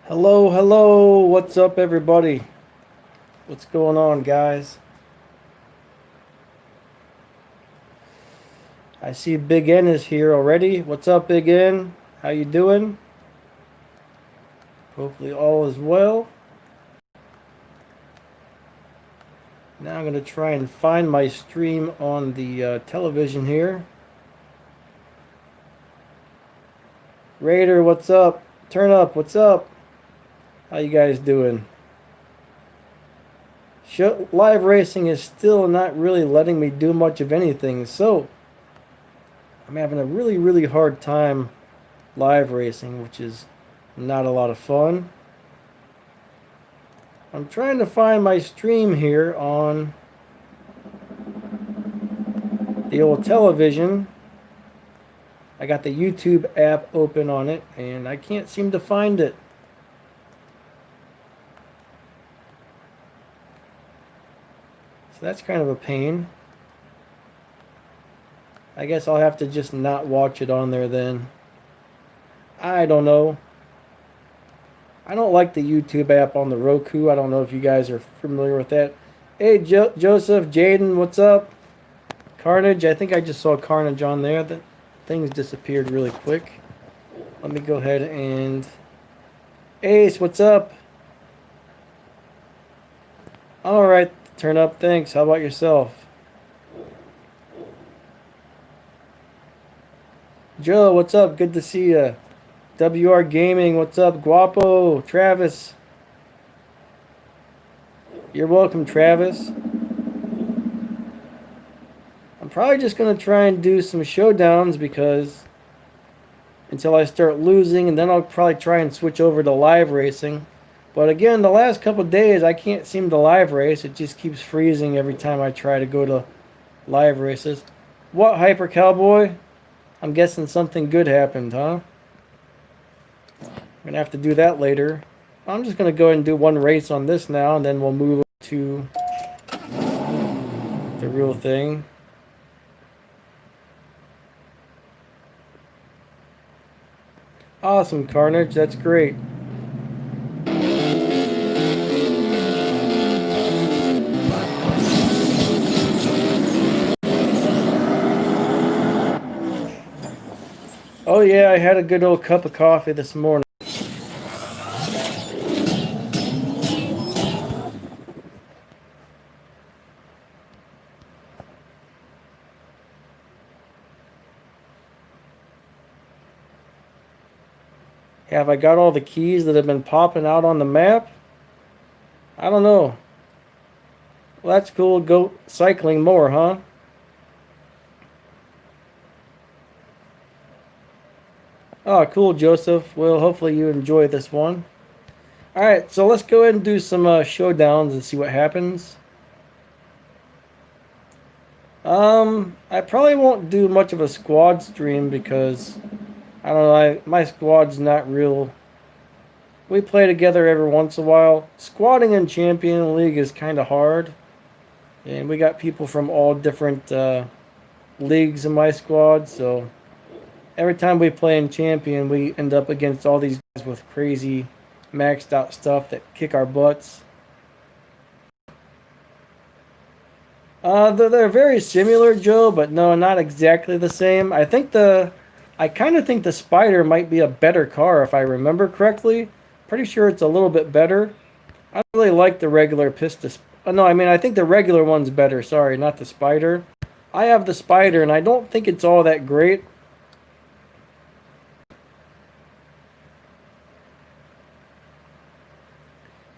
Hello, hello. What's up, everybody? What's going on, guys? I see Big N is here already. What's up, Big N? How you doing? Hopefully all is well. Now I'm going to try and find my stream on the television here. Raider, what's up? Turn up, what's up? How you guys doing? Live racing is still not really letting me do much of anything, so I'm having a really hard time live racing, which is not a lot of fun. I'm trying to find my stream here on the old television. I got the YouTube app open on it and I can't seem to find it. So that's kind of a pain. I guess I'll have to just not watch it on there then. I don't know. I don't like the YouTube app on the Roku. I don't know if you guys are familiar with that. Hey, Joseph, Jaden, what's up? Carnage, I think I just saw Carnage on there. The things disappeared really quick. Let me go ahead and... Ace, what's up? Alright, turn up, thanks. How about yourself? Joe, what's up? Good to see you. WR Gaming, what's up? Guapo, Travis. You're welcome, Travis. I'm probably just going to try and do some showdowns because until I start losing, and then I'll probably try and switch over to live racing. But again, the last couple of days I can't seem to live race. It just keeps freezing every time I try to go to live races. What, Hyper Cowboy? I'm guessing something good happened, huh? I'm going to have to do that later. I'm just going to go ahead and do one race on this now, and then we'll move to the real thing. Awesome, Carnage. That's great. Oh yeah, I had a good old cup of coffee this morning. Have I got all the keys that have been popping out on the map? I don't know. Well, that's cool. Go cycling more, huh? Oh, cool, Joseph. Well, hopefully you enjoy this one. Alright, so let's go ahead and do some showdowns and see what happens. I probably won't do much of a squad stream because, I don't know, my squad's not real. We play together every once in a while. Squatting in Champion League is kind of hard. And we got people from all different leagues in my squad, so every time we play in Champion, we end up against all these guys with crazy maxed out stuff that kick our butts. They're very similar, Joe, but no, not exactly the same. I kind of think the Spider might be a better car if I remember correctly. Pretty sure it's a little bit better. I really like the regular Pistis. No, I mean, I think the regular one's better. Sorry, not the Spider. I have the Spider, and I don't think it's all that great.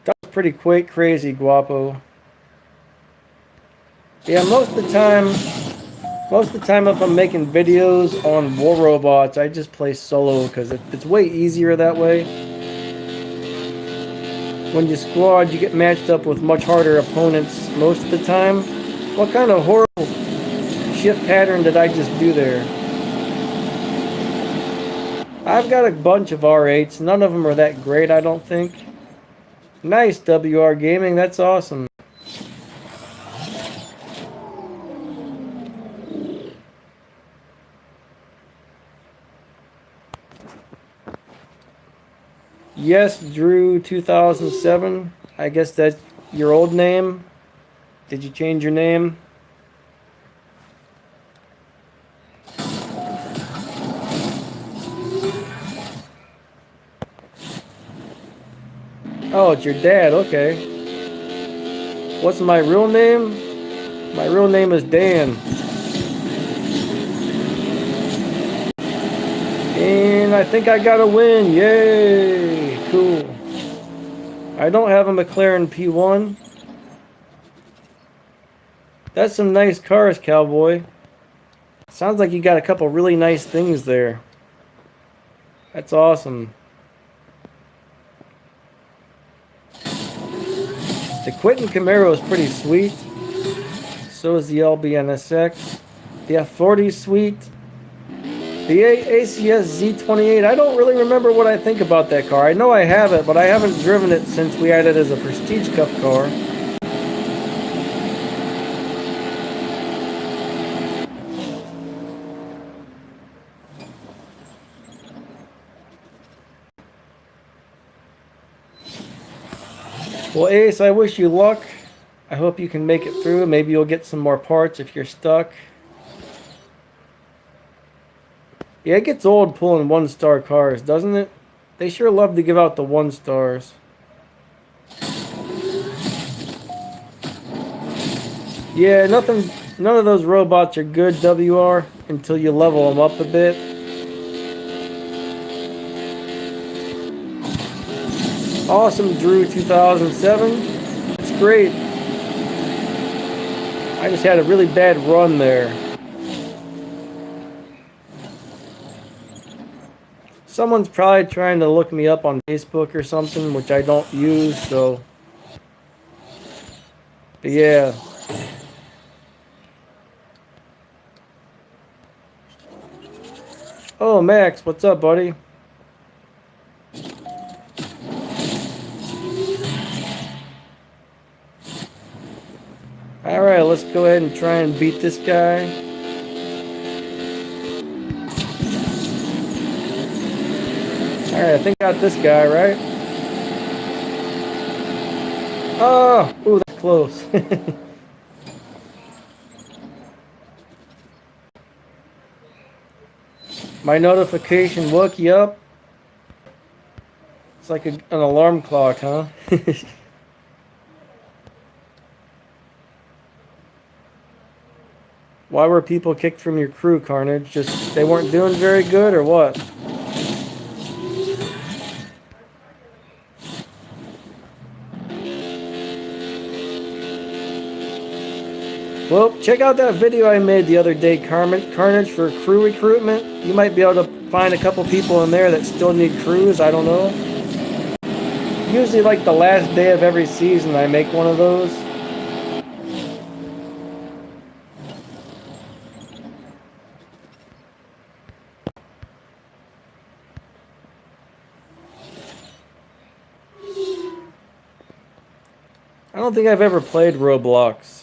That was pretty quick, crazy, Guapo. Yeah, most of the time if I'm making videos on War Robots, I just play solo because it's way easier that way. When you squad, you get matched up with much harder opponents most of the time. What kind of horrible shift pattern did I just do there? I've got a bunch of R8s. None of them are that great, I don't think. Nice, WR Gaming. That's awesome. Yes, Drew 2007. I guess that's your old name. Did you change your name? Oh, it's your dad. Okay. What's my real name? My real name is Dan. And I think I got a win. Yay! Cool. I don't have a McLaren P1. That's some nice cars, cowboy. Sounds like you got a couple really nice things there. That's awesome. The Quentin Camaro is pretty sweet. So is the LBNSX. The F40 is sweet. The ACS Z28, I don't really remember what I think about that car. I know I have it, but I haven't driven it since we had it as a Prestige Cup car. Well, Ace, I wish you luck. I hope you can make it through. Maybe you'll get some more parts if you're stuck. Yeah, it gets old pulling 1-star cars, doesn't it? They sure love to give out the 1-stars. Yeah, none of those robots are good, WR, until you level them up a bit. Awesome, Drew 2007. It's great. I just had a really bad run there. Someone's probably trying to look me up on Facebook or something, which I don't use, so. But yeah. Oh, Max, what's up, buddy? Alright, let's go ahead and try and beat this guy. Alright, I think I got this guy, right? Oh! Ooh, that's close. My notification woke you up? It's like an alarm clock, huh? Why were people kicked from your crew, Carnage? Just they weren't doing very good, or what? Well, check out that video I made the other day, Carnage, for crew recruitment. You might be able to find a couple people in there that still need crews, I don't know. Usually like the last day of every season I make one of those. I don't think I've ever played Roblox.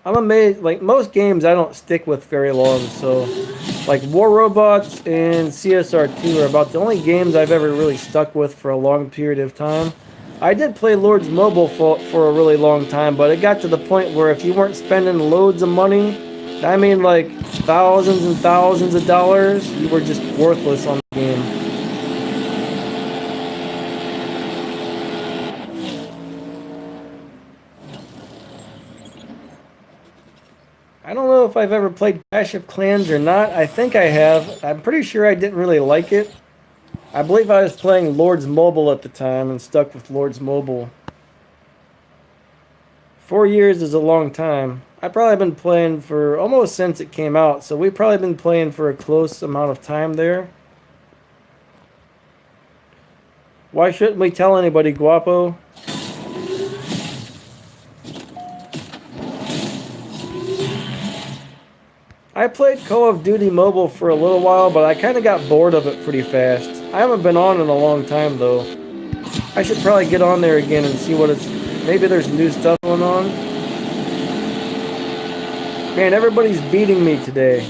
I'm amazed, like most games I don't stick with very long, so like War Robots and Csr2 are about the only games I've ever really stuck with for a long period of time. I did play Lords Mobile for a really long time, but it got to the point where if you weren't spending loads of money, I mean like thousands and thousands of dollars, you were just worthless on the game. I don't know if I've ever played Clash of Clans or not. I think I have. I'm pretty sure I didn't really like it. I believe I was playing Lords Mobile at the time and stuck with Lords Mobile. 4 years is a long time. I've probably been playing for almost since it came out, so we've probably been playing for a close amount of time there. Why shouldn't we tell anybody, Guapo? I played Call of Duty Mobile for a little while, but I kind of got bored of it pretty fast. I haven't been on in a long time, though. I should probably get on there again and see what it's... Maybe there's new stuff going on. Man, everybody's beating me today.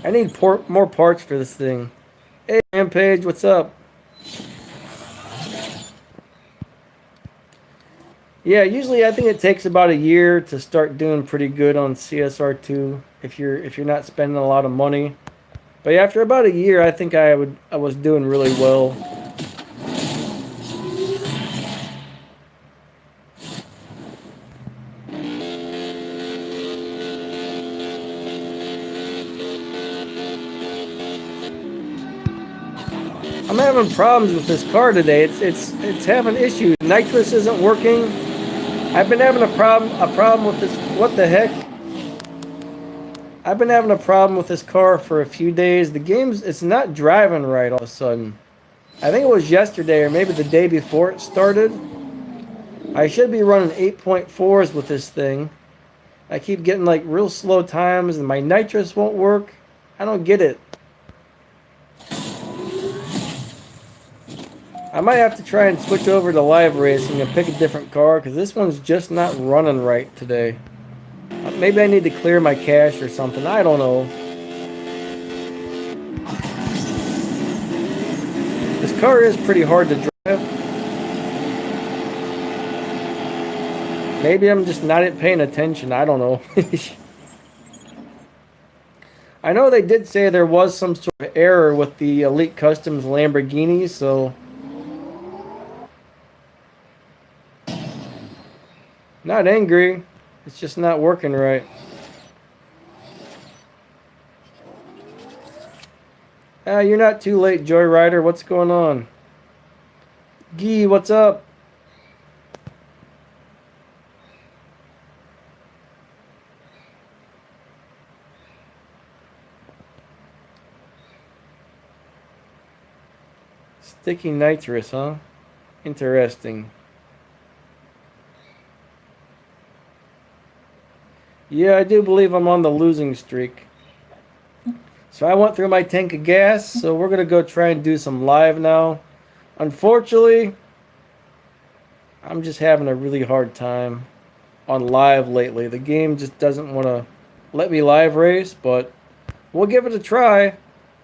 I need more parts for this thing. Hey, Rampage, what's up? Yeah, usually I think it takes about a year to start doing pretty good on CSR2 if you're not spending a lot of money. But after about a year, I think I was doing really well. I'm having problems with this car today. It's having issues. Nitrous isn't working. I've been having a problem with this. What the heck? I've been having a problem with this car for a few days. It's not driving right all of a sudden. I think it was yesterday or maybe the day before it started. I should be running 8.4s with this thing. I keep getting like real slow times and my nitrous won't work. I don't get it. I might have to try and switch over to live racing and pick a different car because this one's just not running right today. Maybe I need to clear my cache or something. I don't know. This car is pretty hard to drive. Maybe I'm just not paying attention. I don't know. I know they did say there was some sort of error with the Elite Customs Lamborghini, so... Not angry. It's just not working right. You're not too late, Joyrider. What's going on? Gee, what's up? Sticky nitrous, huh? Interesting. Yeah, I do believe I'm on the losing streak. So I went through my tank of gas, so we're going to go try and do some live now. Unfortunately, I'm just having a really hard time on live lately. The game just doesn't want to let me live race, but we'll give it a try.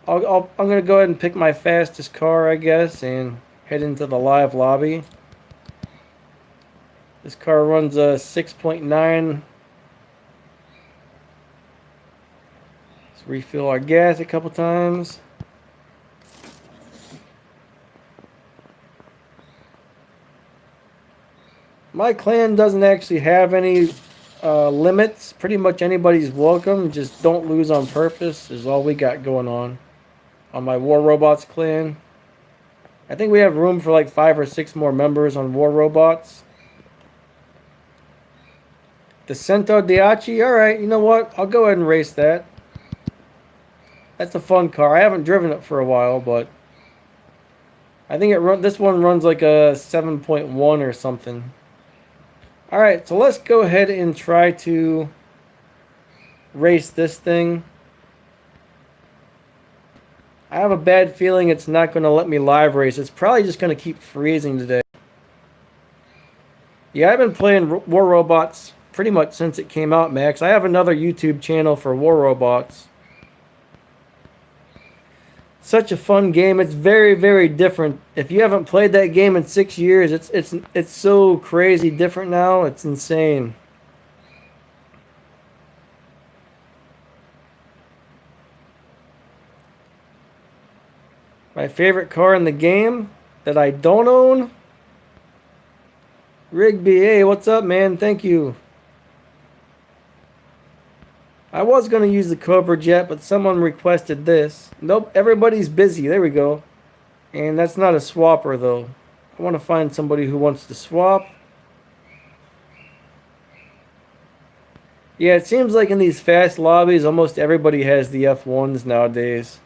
I'm going to go ahead and pick my fastest car, I guess, and head into the live lobby. This car runs a 6.9. Let's refill our gas a couple times. My clan doesn't actually have any limits. Pretty much anybody's welcome. Just don't lose on purpose is all we got going on my War Robots clan. I think we have room for like 5 or 6 more members on War Robots. The Cento Diachi. Alright, you know what? I'll go ahead and race that. That's a fun car. I haven't driven it for a while, but I think this one runs like a 7.1 or something. Alright, so let's go ahead and try to race this thing. I have a bad feeling it's not going to let me live race. It's probably just going to keep freezing today. Yeah, I've been playing War Robots pretty much since it came out, Max. I have another YouTube channel for War Robots. Such a fun game. It's very, very different. If you haven't played that game in 6 years, it's so crazy different now. It's insane. My favorite car in the game that I don't own? Rigby, hey, what's up, man? Thank you. I was going to use the Cobra Jet, but someone requested this. Nope, everybody's busy. There we go. And that's not a swapper, though. I want to find somebody who wants to swap. Yeah, it seems like in these fast lobbies, almost everybody has the F1s nowadays.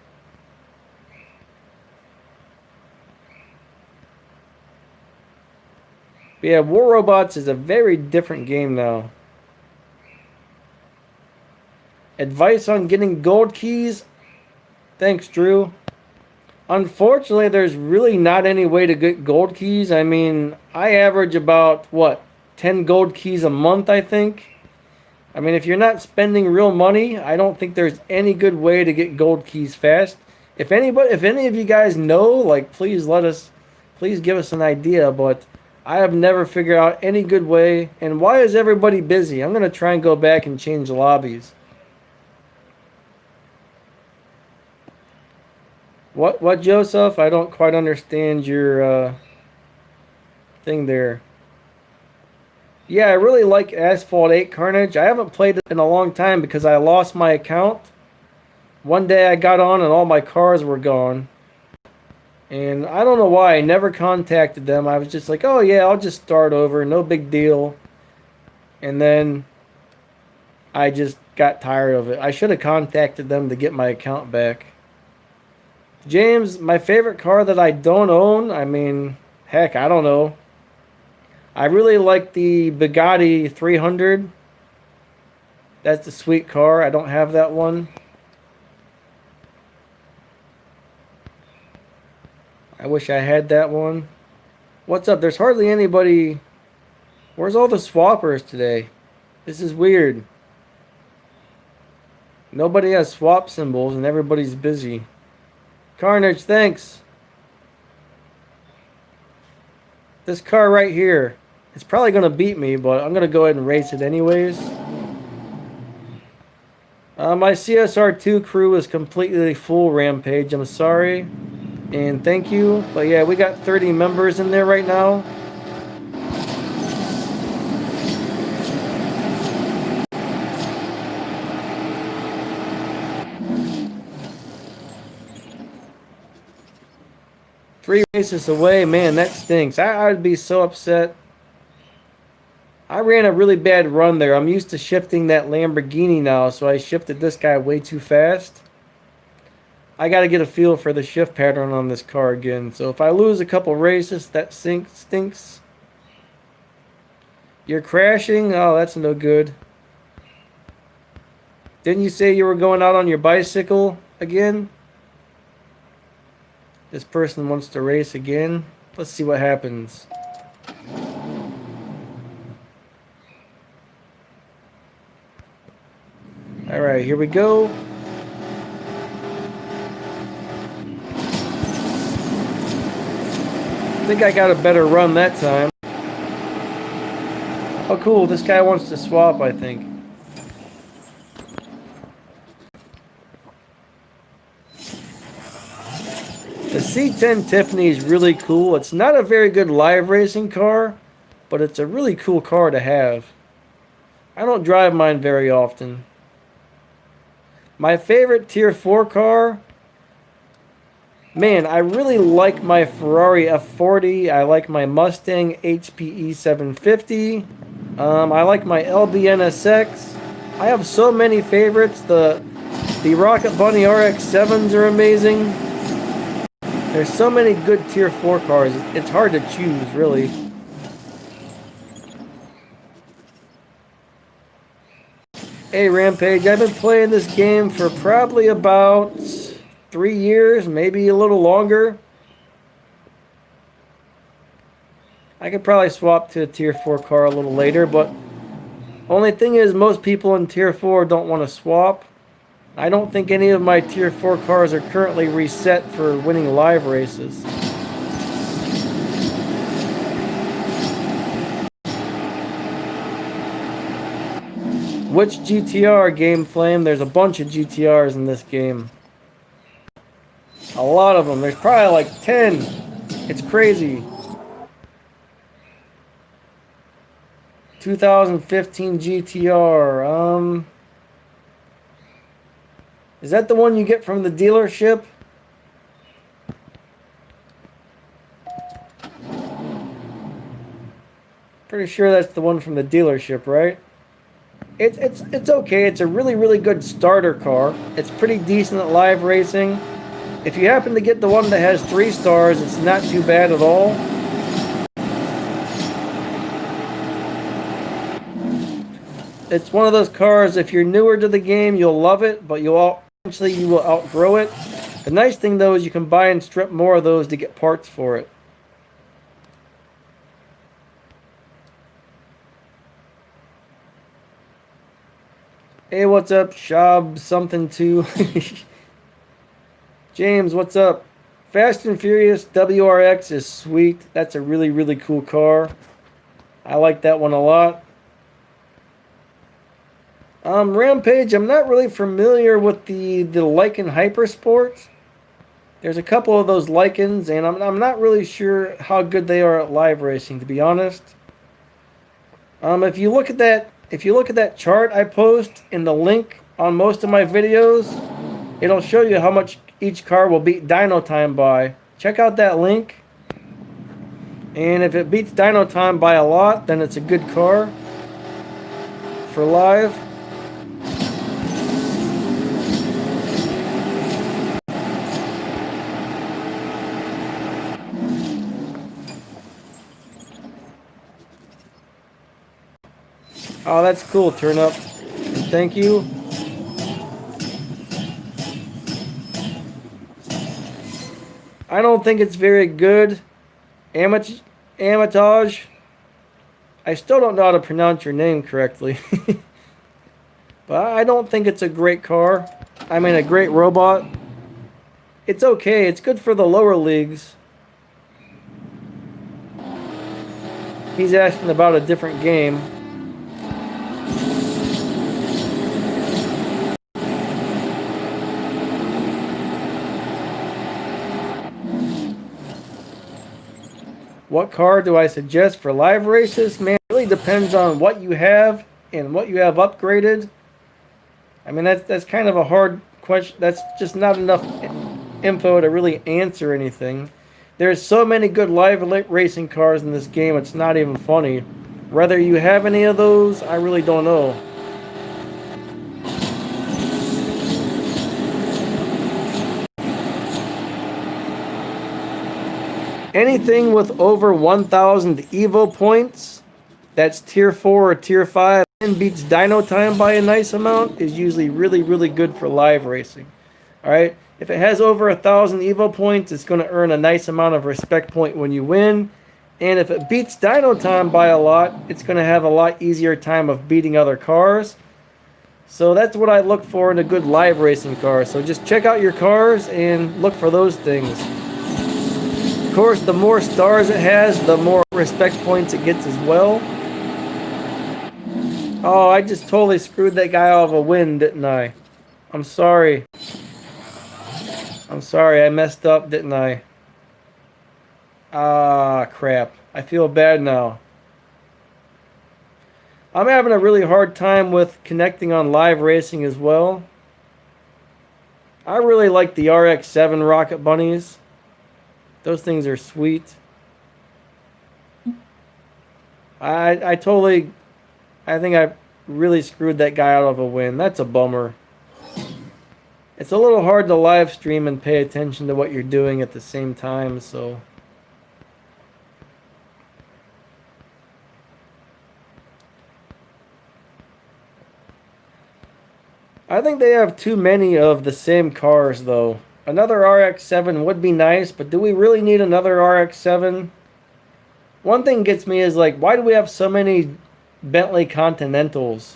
But yeah, War Robots is a very different game now. Advice on getting gold keys? Thanks, Drew. Unfortunately, there's really not any way to get gold keys. I mean, I average about, what, 10 gold keys a month, I think? I mean, if you're not spending real money, I don't think there's any good way to get gold keys fast. If any of you guys know, like, please give us an idea. But I have never figured out any good way. And why is everybody busy? I'm gonna try and go back and change lobbies. What, Joseph? I don't quite understand your thing there. Yeah, I really like Asphalt 8 Carnage. I haven't played it in a long time because I lost my account. One day I got on and all my cars were gone. And I don't know why. I never contacted them. I was just like, oh yeah, I'll just start over. No big deal. And then I just got tired of it. I should have contacted them to get my account back. James, my favorite car that I don't own, I mean, heck, I don't know. I really like the Bugatti 300. That's a sweet car. I don't have that one. I wish I had that one. What's up? There's hardly anybody. Where's all the swappers today? This is weird. Nobody has swap symbols and everybody's busy. Carnage, thanks. This car right here. It's probably going to beat me, but I'm going to go ahead and race it anyways. My Csr2 crew is completely full, Rampage. I'm sorry. And thank you. But yeah, we got 30 members in there right now. Three races away, man, that stinks. I'd be so upset. I ran a really bad run there. I'm used to shifting that Lamborghini now, so I shifted this guy way too fast. I got to get a feel for the shift pattern on this car again. So if I lose a couple races, that stinks. You're crashing? Oh, that's no good. Didn't you say you were going out on your bicycle again? This person wants to race again. Let's see what happens. Alright, here we go. I think I got a better run that time. Oh cool, this guy wants to swap, I think. The C10 Tiffany is really cool. It's not a very good live racing car, but it's a really cool car to have. I don't drive mine very often. My favorite Tier 4 car? Man, I really like my Ferrari F40. I like my Mustang HPE 750. I like my LBNSX. I have so many favorites. The Rocket Bunny RX-7s are amazing. There's so many good Tier 4 cars. It's hard to choose, really. Hey, Rampage, I've been playing this game for probably about 3 years, maybe a little longer. I could probably swap to a Tier 4 car a little later, but only thing is most people in Tier 4 don't want to swap. I don't think any of my Tier 4 cars are currently reset for winning live races. Which GTR, Game Flame? There's a bunch of GTRs in this game. A lot of them. There's probably like 10. It's crazy. 2015 GTR. Is that the one you get from the dealership? Pretty sure that's the one from the dealership, right? It's okay. It's a really good starter car. It's pretty decent at live racing. If you happen to get the one that has 3 stars, it's not too bad at all. It's one of those cars, if you're newer to the game, you'll love it, but eventually you will outgrow it. The nice thing though is you can buy and strip more of those to get parts for it. Hey, what's up, Shab something too? James, what's up? Fast and Furious WRX is sweet. That's a really, really cool car. I like that one a lot. Rampage, I'm not really familiar with the Lycan Hypersport. There's a couple of those Lycans, and I'm not really sure how good they are at live racing, to be honest. If you look at that chart I post in the link on most of my videos, it'll show you how much each car will beat dyno time by. Check out that link. And if it beats dyno time by a lot, then it's a good car for live. Oh, that's cool, Turn Up. Thank you. I don't think it's very good. Amatage. I still don't know how to pronounce your name correctly. But I don't think it's a great car. I mean, a great robot. It's okay. It's good for the lower leagues. He's asking about a different game. What car do I suggest for live races? Man, it really depends on what you have and what you have upgraded. I mean, that's kind of a hard question. That's just not enough info to really answer anything. There's so many good live racing cars in this game, it's not even funny. Whether you have any of those, I really don't know. Anything with over 1,000 Evo points, that's tier 4 or tier 5, and beats dyno time by a nice amount, is usually really, really good for live racing. Alright, if it has over 1,000 Evo points, it's going to earn a nice amount of respect point when you win. And if it beats dyno time by a lot, it's going to have a lot easier time of beating other cars. So that's what I look for in a good live racing car. So just check out your cars and look for those things. Of course, the more stars it has, the more respect points it gets as well. Oh, I just totally screwed that guy out of a win, didn't I? I'm sorry. I'm sorry, I messed up, didn't I? Ah, crap. I feel bad now. I'm having a really hard time with connecting on live racing as well. I really like the RX-7 Rocket Bunnies. Those things are sweet. I think I really screwed that guy out of a win. That's a bummer. It's a little hard to live stream and pay attention to what you're doing at the same time, so. I think they have too many of the same cars, though. Another RX-7 would be nice, but do we really need another RX-7? One thing gets me is, like, why do we have so many Bentley Continentals?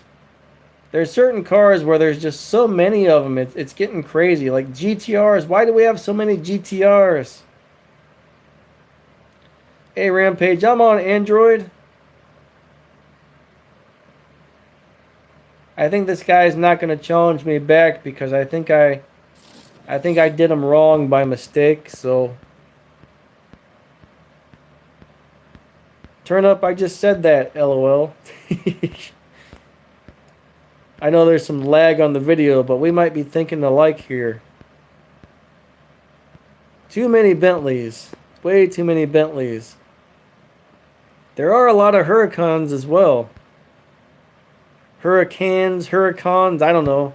There's certain cars where there's just so many of them, it's getting crazy. Like GTRs, why do we have so many GTRs? Hey Rampage, I'm on Android. I think this guy's not going to challenge me back because I think I did him wrong by mistake, so. Turn Up, I just said that, LOL. I know there's some lag on the video, but we might be thinking alike here. Too many Bentleys. Way too many Bentleys. There are a lot of Huracans as well. Hurricanes, Huracans, I don't know.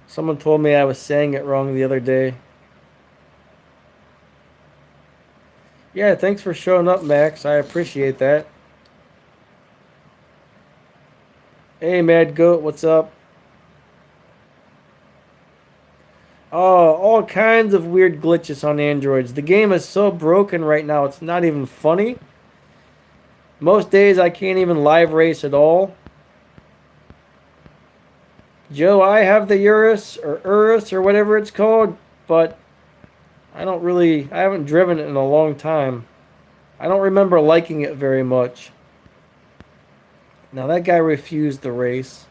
Someone told me I was saying it wrong the other day. Yeah, thanks for showing up, Max. I appreciate that. Hey, Mad Goat, what's up? Oh, all kinds of weird glitches on Androids. The game is so broken right now, it's not even funny. Most days I can't even live race at all. Joe, I have the Urus or whatever it's called, but I haven't driven it in a long time. I don't remember liking it very much. Now that guy refused the race.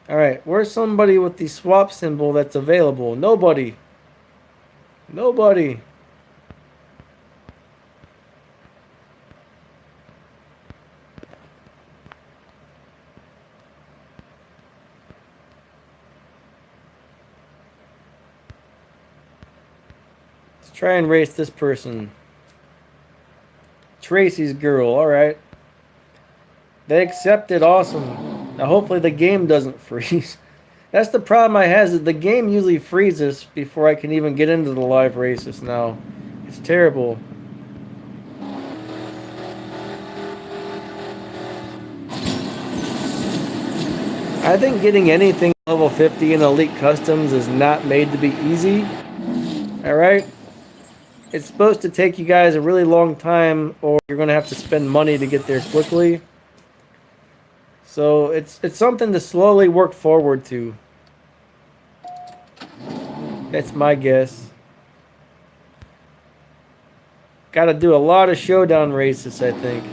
Alright, where's somebody with the swap symbol that's available? Nobody. Nobody. Let's try and race this person. Tracy's girl, alright. They accepted, awesome. Now hopefully the game doesn't freeze. That's the problem I have, is the game usually freezes before I can even get into the live races now. It's terrible. I think getting anything level 50 in Elite Customs is not made to be easy. Alright? It's supposed to take you guys a really long time, or you're going to have to spend money to get there quickly. So it's something to slowly work forward to. That's my guess. Got to do a lot of showdown races, I think.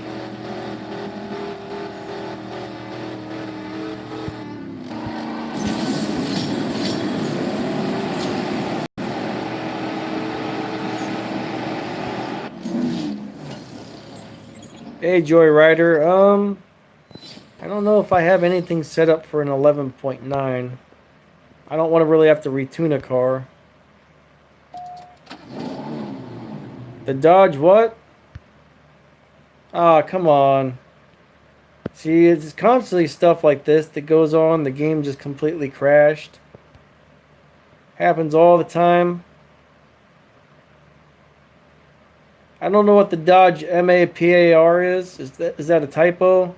Hey, Joyrider. I don't know if I have anything set up for an 11.9. I don't want to really have to retune a car. The Dodge what? Ah, come on. See, it's constantly stuff like this that goes on. The game just completely crashed. Happens all the time. I don't know what the Dodge MAPAR is. Is that a typo?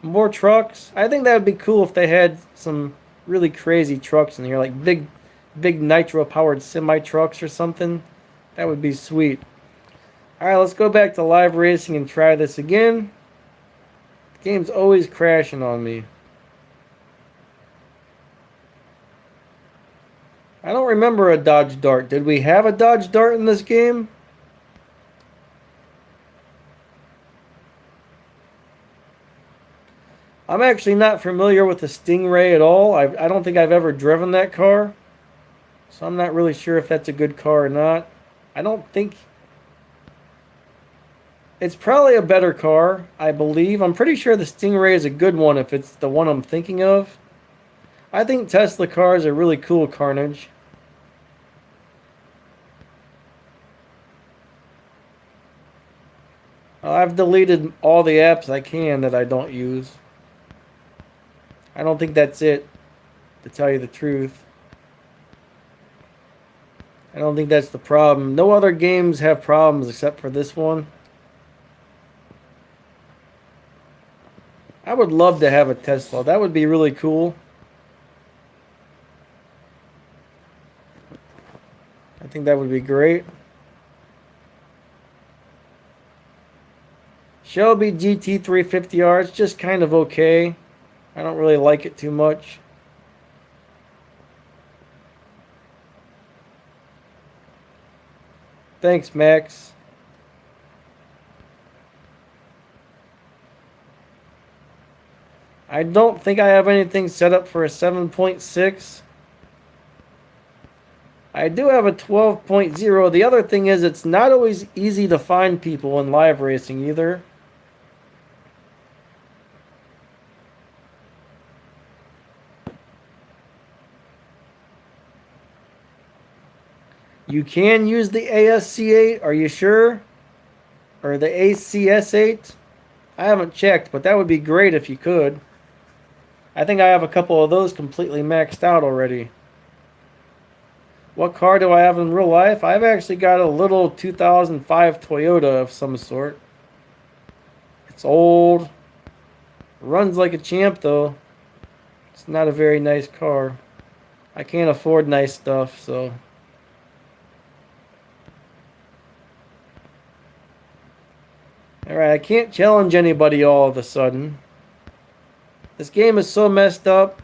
More trucks? I think that would be cool if they had some really crazy trucks in here, like big nitro powered semi trucks or something. That would be sweet. Alright, let's go back to live racing and try this again. The game's always crashing on me. I don't remember a Dodge Dart. Did we have a Dodge Dart in this game? I'm actually not familiar with the Stingray at all. I don't think I've ever driven that car. So I'm not really sure if that's a good car or not. I don't think... It's probably a better car, I believe. I'm pretty sure the Stingray is a good one if it's the one I'm thinking of. I think Tesla cars are really cool, Carnage. I've deleted all the apps I can that I don't use. I don't think that's it, to tell you the truth. I don't think that's the problem. No other games have problems except for this one. I would love to have a Tesla. That would be really cool. I think that would be great. Shelby GT350R, it's just kind of okay. I don't really like it too much. Thanks, Max. I don't think I have anything set up for a 7.6. I do have a 12.0. The other thing is it's not always easy to find people in live racing either. You can use the ASC8, are you sure? Or the ACS8? I haven't checked, but that would be great if you could. I think I have a couple of those completely maxed out already. What car do I have in real life? I've actually got a little 2005 Toyota of some sort. It's old. Runs like a champ though. It's not a very nice car. I can't afford nice stuff, so... Alright, I can't challenge anybody all of a sudden. This game is so messed up.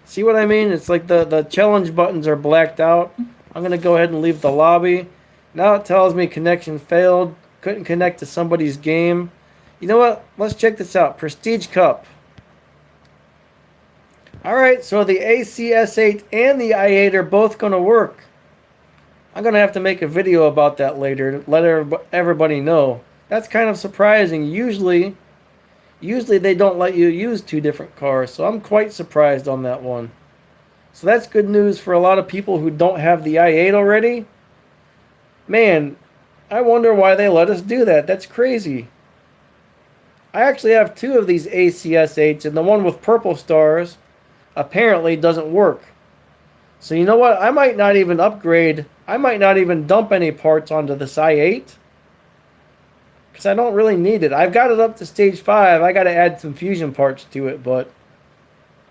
See what I mean? It's like the challenge buttons are blacked out. I'm going to go ahead and leave the lobby. Now it tells me connection failed. Couldn't connect to somebody's game. You know what? Let's check this out. Prestige Cup. Alright, so the ACS8 and the i8 are both going to work. I'm going to have to make a video about that later to let everybody know. That's kind of surprising. Usually they don't let you use two different cars, so I'm quite surprised on that one. So that's good news for a lot of people who don't have the i8 already. Man, I wonder why they let us do that. That's crazy. I actually have two of these ACS8s, and the one with purple stars apparently doesn't work. So you know what? I might not even upgrade. I might not even dump any parts onto this i8. Because I don't really need it. I've got it up to stage 5. I got to add some fusion parts to it, but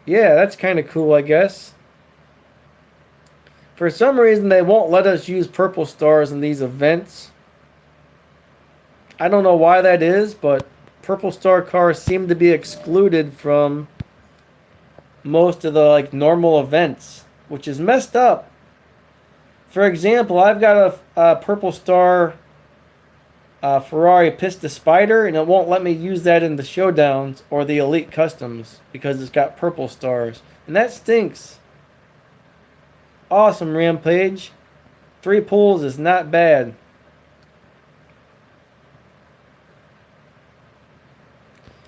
yeah, that's kind of cool, I guess. For some reason, they won't let us use purple stars in these events. I don't know why that is, but purple star cars seem to be excluded from most of the normal events, which is messed up. For example, I've got a purple star Ferrari Pista Spider, and it won't let me use that in the showdowns or the elite customs because it's got purple stars, and that stinks. Awesome, Rampage. 3 pulls is not bad.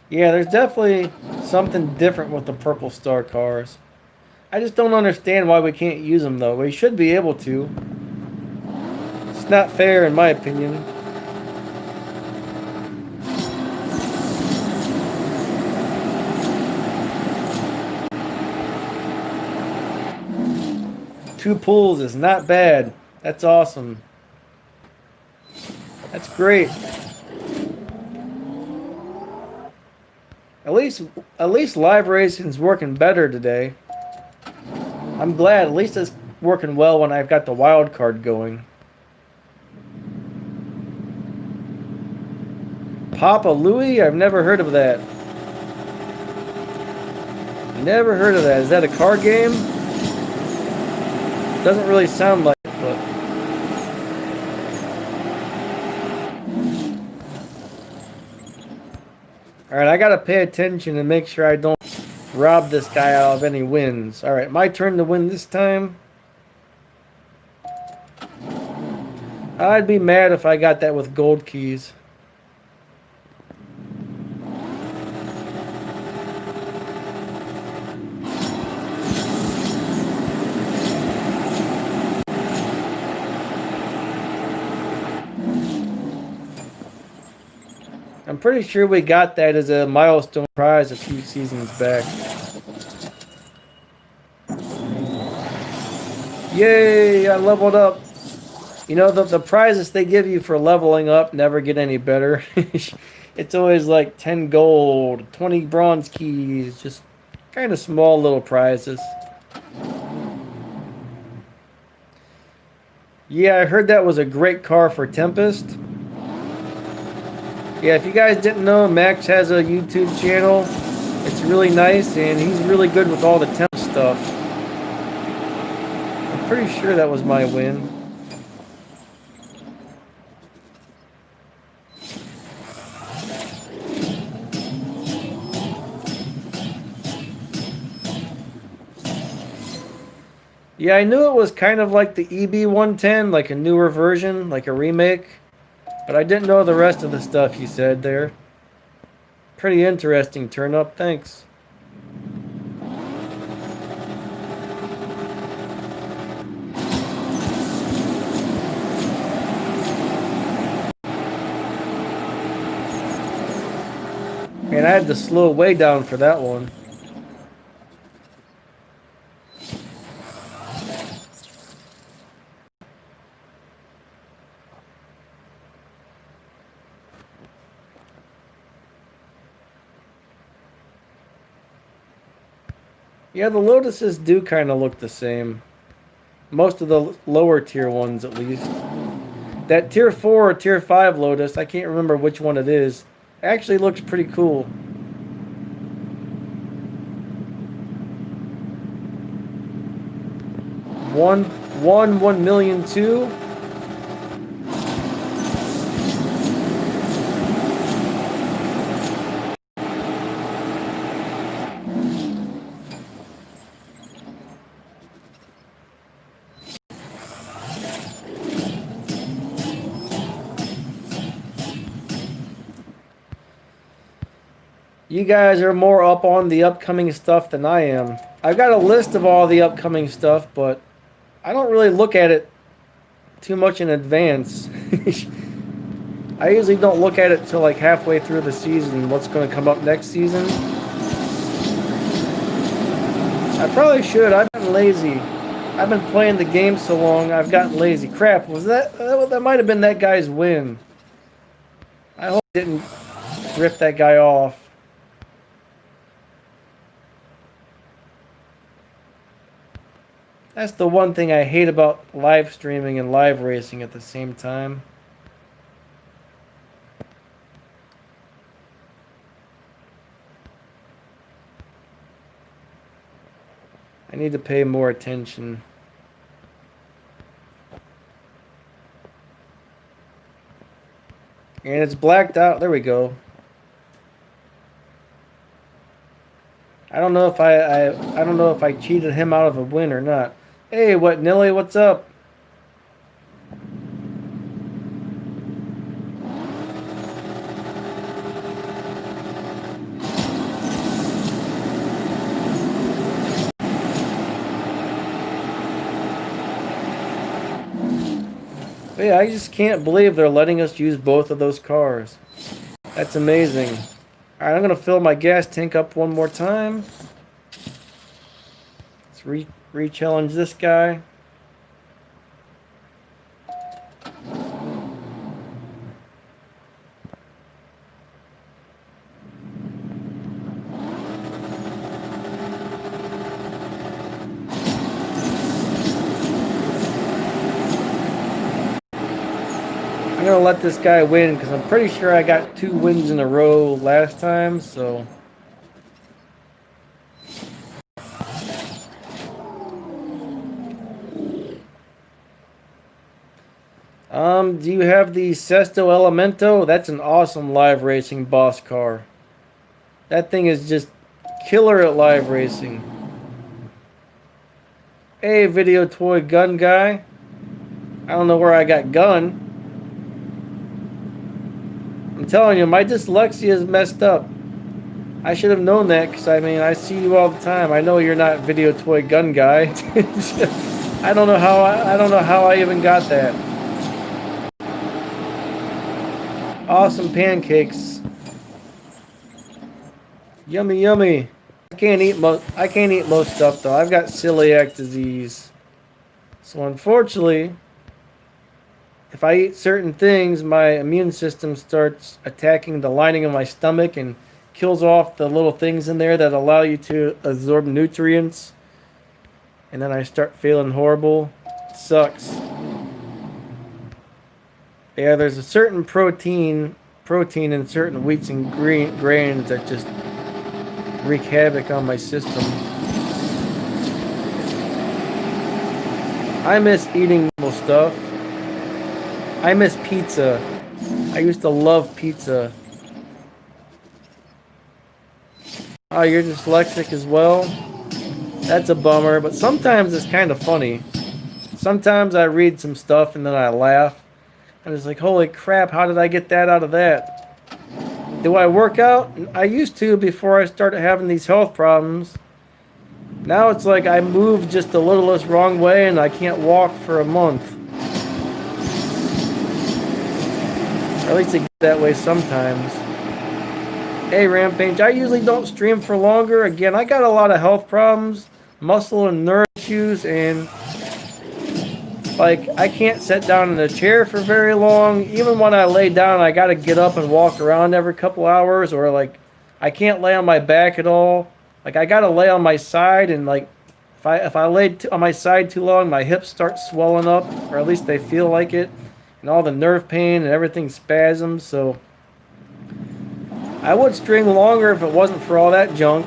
Yeah, there's definitely something different with the purple star cars. I just don't understand why we can't use them, though. We should be able to. It's not fair, in my opinion. Two pulls is not bad. That's awesome. That's great. At least live racing's working better today. I'm glad. At least it's working well when I've got the wild card going. Papa Louie? I've never heard of that. Never heard of that. Is that a card game? Doesn't really sound like it, but alright, I gotta pay attention and make sure I don't rob this guy out of any wins. Alright, my turn to win this time. I'd be mad if I got that with gold keys. I'm pretty sure we got that as a milestone prize a few seasons back. Yay, I leveled up. You know, the prizes they give you for leveling up never get any better. It's always like 10 gold, 20 bronze keys, just kind of small little prizes. Yeah, I heard that was a great car for Tempest. Yeah, if you guys didn't know, Max has a YouTube channel. It's really nice, and he's really good with all the temp stuff. I'm pretty sure that was my win. Yeah, I knew it was kind of like the EB110, like a newer version, like a remake. But I didn't know the rest of the stuff you said there. Pretty interesting turn up, thanks. And I had to slow way down for that one. Yeah, the Lotuses do kind of look the same. Most of the lower tier ones, at least. That tier 4 or tier 5 Lotus, I can't remember which one it is, actually looks pretty cool. 1,000,000 two. You guys are more up on the upcoming stuff than I am. I've got a list of all the upcoming stuff, but I don't really look at it too much in advance. I usually don't look at it till like halfway through the season, what's going to come up next season. I probably should. I've been lazy. I've been playing the game so long, I've gotten lazy. Crap, was that might have been that guy's win. I hope I didn't rip that guy off. That's the one thing I hate about live streaming and live racing at the same time. I need to pay more attention. And it's blacked out. There we go. I don't know if I don't know if I cheated him out of a win or not. Hey, what, Nilly? What's up? But yeah, I just can't believe they're letting us use both of those cars. That's amazing. Alright, I'm going to fill my gas tank up one more time. Let's re-challenge this guy. I'm going to let this guy win because I'm pretty sure I got 2 wins in a row last time, so... Do you have the Sesto Elemento? That's an awesome live racing boss car. That thing is just killer at live racing. Hey, video toy gun guy. I don't know where I got gun. I'm telling you, my dyslexia is messed up. I should have known that because, I mean, I see you all the time. I know you're not video toy gun guy. I don't know how I even got that. Awesome pancakes. Yummy, yummy. I can't eat most stuff though. I've got celiac disease. So unfortunately, if I eat certain things, my immune system starts attacking the lining of my stomach and kills off the little things in there that allow you to absorb nutrients. And then I start feeling horrible. It sucks. Yeah, there's a certain protein in certain wheats and grains that just wreak havoc on my system. I miss eating normal stuff. I miss pizza. I used to love pizza. Oh, you're dyslexic as well? That's a bummer, but sometimes it's kind of funny. Sometimes I read some stuff and then I laugh. I was like, holy crap, how did I get that out of that? Do I work out? I used to before I started having these health problems. Now it's like I move just a little less wrong way and I can't walk for a month. Or at least it gets that way sometimes. Hey, Rampage, I usually don't stream for longer. Again, I got a lot of health problems, muscle and nerve issues, and like, I can't sit down in a chair for very long. Even when I lay down, I gotta get up and walk around every couple hours, or like, I can't lay on my back at all. Like, I gotta lay on my side, and like, if I lay on my side too long, my hips start swelling up, or at least they feel like it, and all the nerve pain and everything spasms. So I would stream longer if it wasn't for all that junk.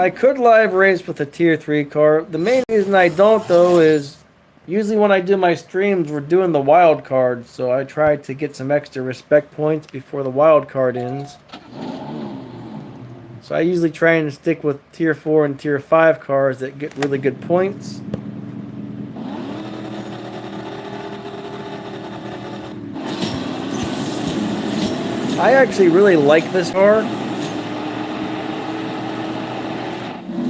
I could live race with a tier 3 car. The main reason I don't though is usually when I do my streams we're doing the wild card, so I try to get some extra respect points before the wild card ends. So I usually try and stick with tier 4 and tier 5 cars that get really good points. I actually really like this car.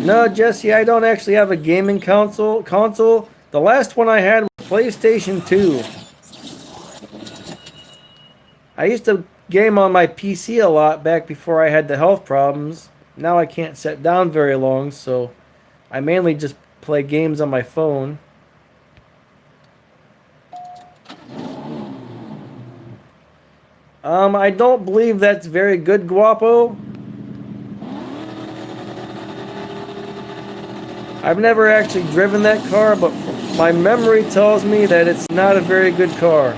No, Jesse, I don't actually have a gaming console. The last one I had was PlayStation 2. I used to game on my PC a lot back before I had the health problems. Now I can't sit down very long, so I mainly just play games on my phone. I don't believe that's very good, Guapo. I've never actually driven that car, but my memory tells me that it's not a very good car.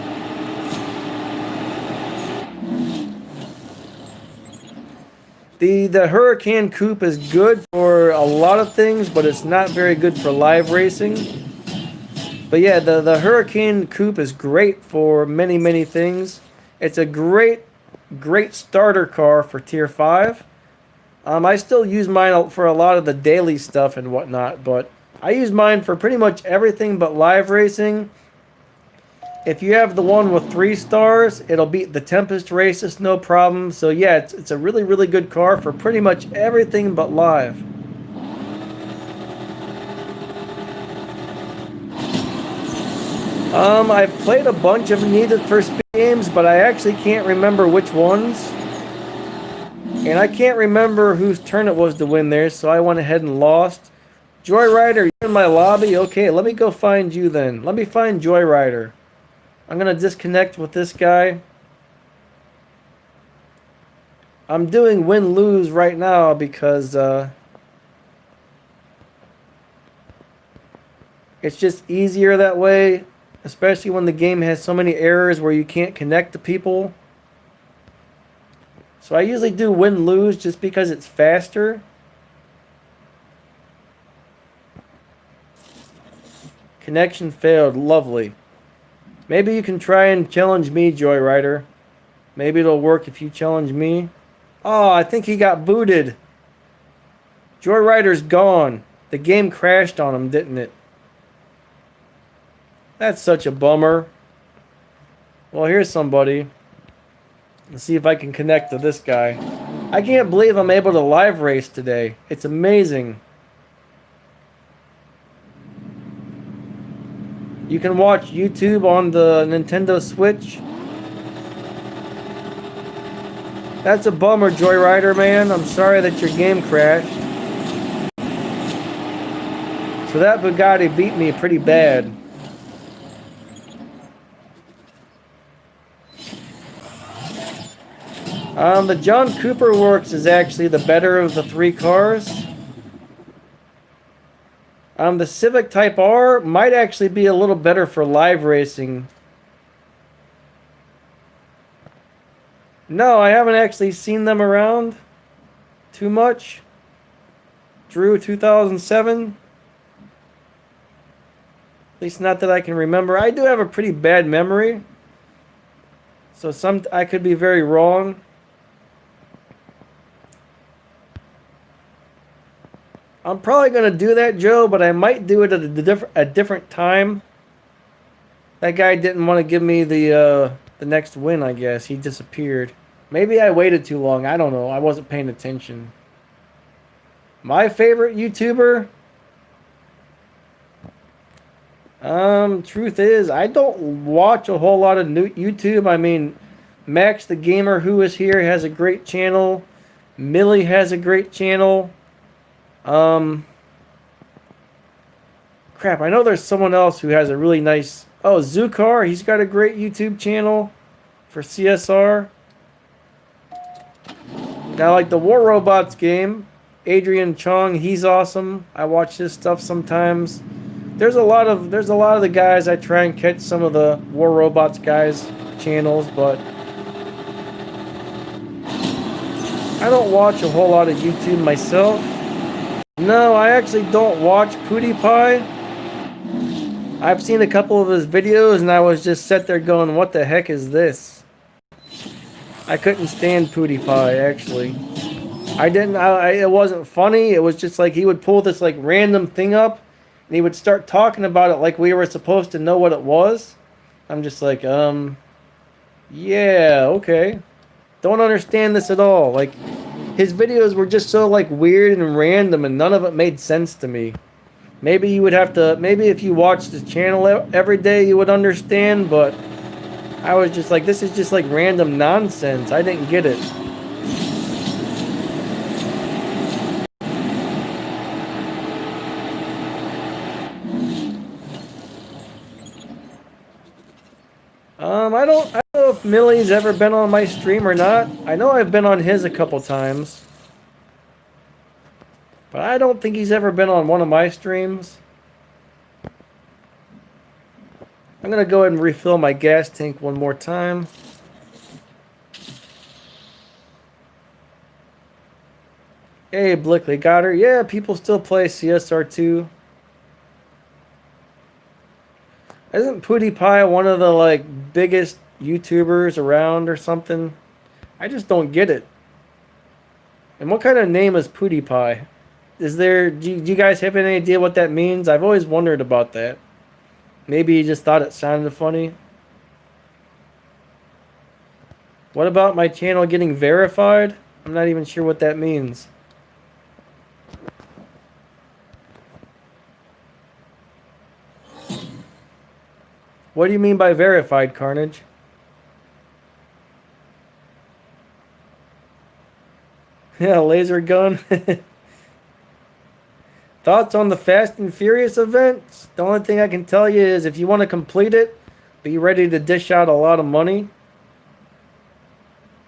The Hurricane Coupe is good for a lot of things, but it's not very good for live racing. But yeah, the Hurricane Coupe is great for many things. It's a great starter car for tier 5. I still use mine for a lot of the daily stuff and whatnot, but I use mine for pretty much everything but live racing. If you have the one with 3 stars, it'll beat the Tempest races no problem. So yeah, it's a really good car for pretty much everything but live. I've played a bunch of Need for Speed games, but I actually can't remember which ones. And I can't remember whose turn it was to win there, so I went ahead and lost. Joyrider, you in my lobby? Okay, let me go find you then. Let me find Joyrider. I'm going to disconnect with this guy. I'm doing win-lose right now because it's just easier that way, especially when the game has so many errors where you can't connect to people. So I usually do win-lose just because it's faster. Connection failed. Lovely. Maybe you can try and challenge me, Joyrider. Maybe it'll work if you challenge me. Oh, I think he got booted. Joyrider's gone. The game crashed on him, didn't it? That's such a bummer. Well, here's somebody. Let's see if I can connect to this guy. I can't believe I'm able to live race today. It's amazing. You can watch YouTube on the Nintendo Switch. That's a bummer, Joyrider, man. I'm sorry that your game crashed. So that Bugatti beat me pretty bad. The John Cooper Works is actually the better of the 3 cars. The Civic Type R might actually be a little better for live racing. No, I haven't actually seen them around too much. Drew 2007. At least not that I can remember. I do have a pretty bad memory. So I could be very wrong. I'm probably going to do that, Joe, but I might do it at a different time. That guy didn't want to give me the next win, I guess. He disappeared. Maybe I waited too long. I don't know. I wasn't paying attention. My favorite YouTuber? Truth is, I don't watch a whole lot of new YouTube. I mean, Max the Gamer, who is here, has a great channel. Millie has a great channel. Crap, I know there's someone else who has a really nice... Oh, Zukar, he's got a great YouTube channel for CSR. Now, like the War Robots game, Adrian Chong, he's awesome. I watch his stuff sometimes. There's a lot of the guys I try and catch some of the War Robots guys' channels, but I don't watch a whole lot of YouTube myself. No, I actually don't watch PewDiePie. I've seen a couple of his videos and I was just sat there going, what the heck is this? I couldn't stand PewDiePie, actually. I didn't, it wasn't funny. It was just like he would pull this like random thing up and he would start talking about it like we were supposed to know what it was. I'm just like, yeah, okay. Don't understand this at all. Like, his videos were just so like weird and random and none of it made sense to me. Maybe you would have to, maybe if you watched the channel every day you would understand, but I was just like, this is just like random nonsense. I didn't get it. I don't know if Millie's ever been on my stream or not. I know I've been on his a couple times. But I don't think he's ever been on one of my streams. I'm gonna go ahead and refill my gas tank one more time. Hey, Blickley got her. Yeah, people still play Csr2. Isn't PewDiePie one of the like biggest YouTubers around or something? I just don't get it. And what kind of name is PewDiePie? Is there? Do you guys have any idea what that means? I've always wondered about that. Maybe he just thought it sounded funny. What about my channel getting verified? I'm not even sure what that means. What do you mean by verified, Carnage? Yeah, laser gun. Thoughts on the Fast and Furious events? The only thing I can tell you is if you want to complete it, be ready to dish out a lot of money.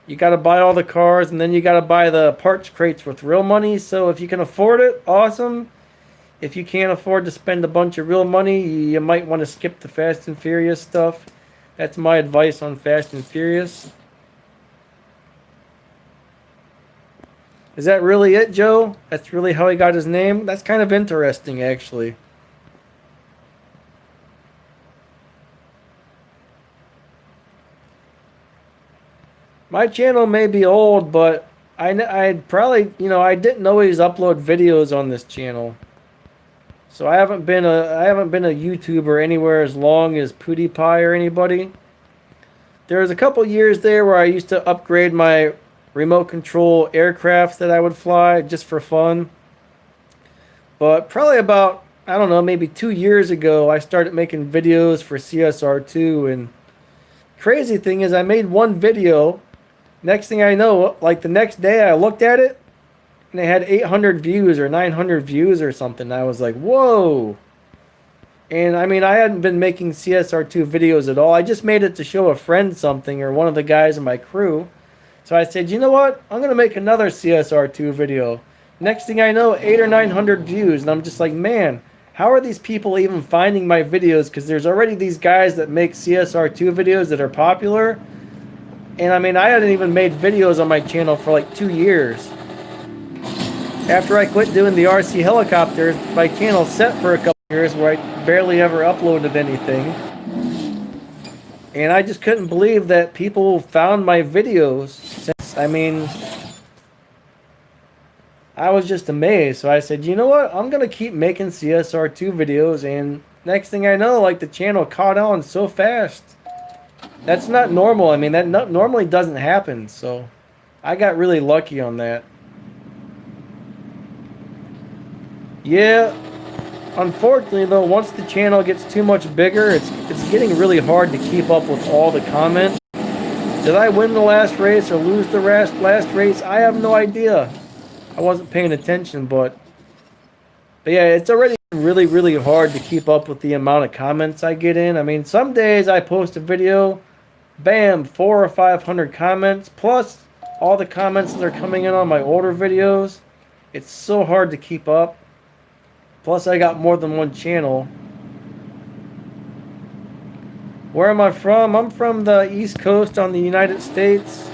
You got to buy all the cars and then you got to buy the parts crates with real money. So if you can afford it, awesome. If you can't afford to spend a bunch of real money, you might want to skip the Fast and Furious stuff. That's my advice on Fast and Furious. Is that really it, Joe? That's really how he got his name? That's kind of interesting, actually. My channel may be old, but I'd probably, I didn't always upload videos on this channel. So I haven't been a YouTuber anywhere as long as PewDiePie or anybody. There was a couple years there where I used to upgrade my remote control aircrafts that I would fly just for fun. But probably about, I don't know, maybe 2 years ago, I started making videos for Csr2. And crazy thing is I made one video. Next thing I know, like the next day I looked at it and it had 800 views or 900 views or something. I was like, whoa. And I mean, I hadn't been making Csr2 videos at all. I just made it to show a friend something or one of the guys in my crew. So I said, you know what? I'm going to make another Csr2 video. Next thing I know, 800 or 900 views. And I'm just like, man, how are these people even finding my videos? Because there's already these guys that make Csr2 videos that are popular. And I mean, I hadn't even made videos on my channel for like 2 years. After I quit doing the RC helicopters, my channel set for a couple years where I barely ever uploaded anything. And I just couldn't believe that people found my videos. Since, I mean, I was just amazed. So I said, you know what? I'm going to keep making Csr2 videos. And next thing I know, like the channel caught on so fast. That's not normal. I mean, that normally doesn't happen. So I got really lucky on that. Yeah. Unfortunately, though, once the channel gets too much bigger, it's getting really hard to keep up with all the comments. Did I win the last race or lose the last race? I have no idea. I wasn't paying attention, but yeah, it's already really, really hard to keep up with the amount of comments I get in. I mean, some days I post a video, bam, 400 or 500 comments, plus all the comments that are coming in on my older videos. It's so hard to keep up. Plus, I got more than one channel. Where am I from? I'm from the East Coast on the United States.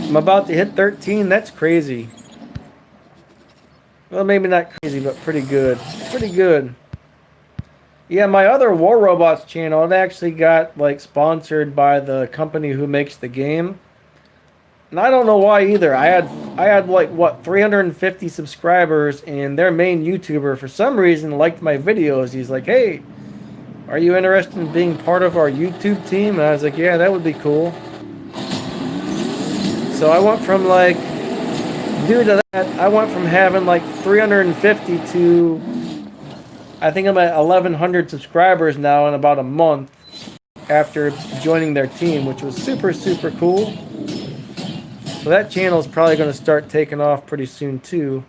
I'm about to hit 13. That's crazy. Well, maybe not crazy, but pretty good. Pretty good. Yeah, my other War Robots channel, it actually got like sponsored by the company who makes the game. And I don't know why either. I had like what 350 subscribers, and their main YouTuber for some reason liked my videos. He's like, "Hey, are you interested in being part of our YouTube team?" And I was like, "Yeah, that would be cool." So I went from like, due to that, I went from having like 350 to I think I'm at 1,100 subscribers now in about a month after joining their team, which was super, super cool. So that channel is probably going to start taking off pretty soon too.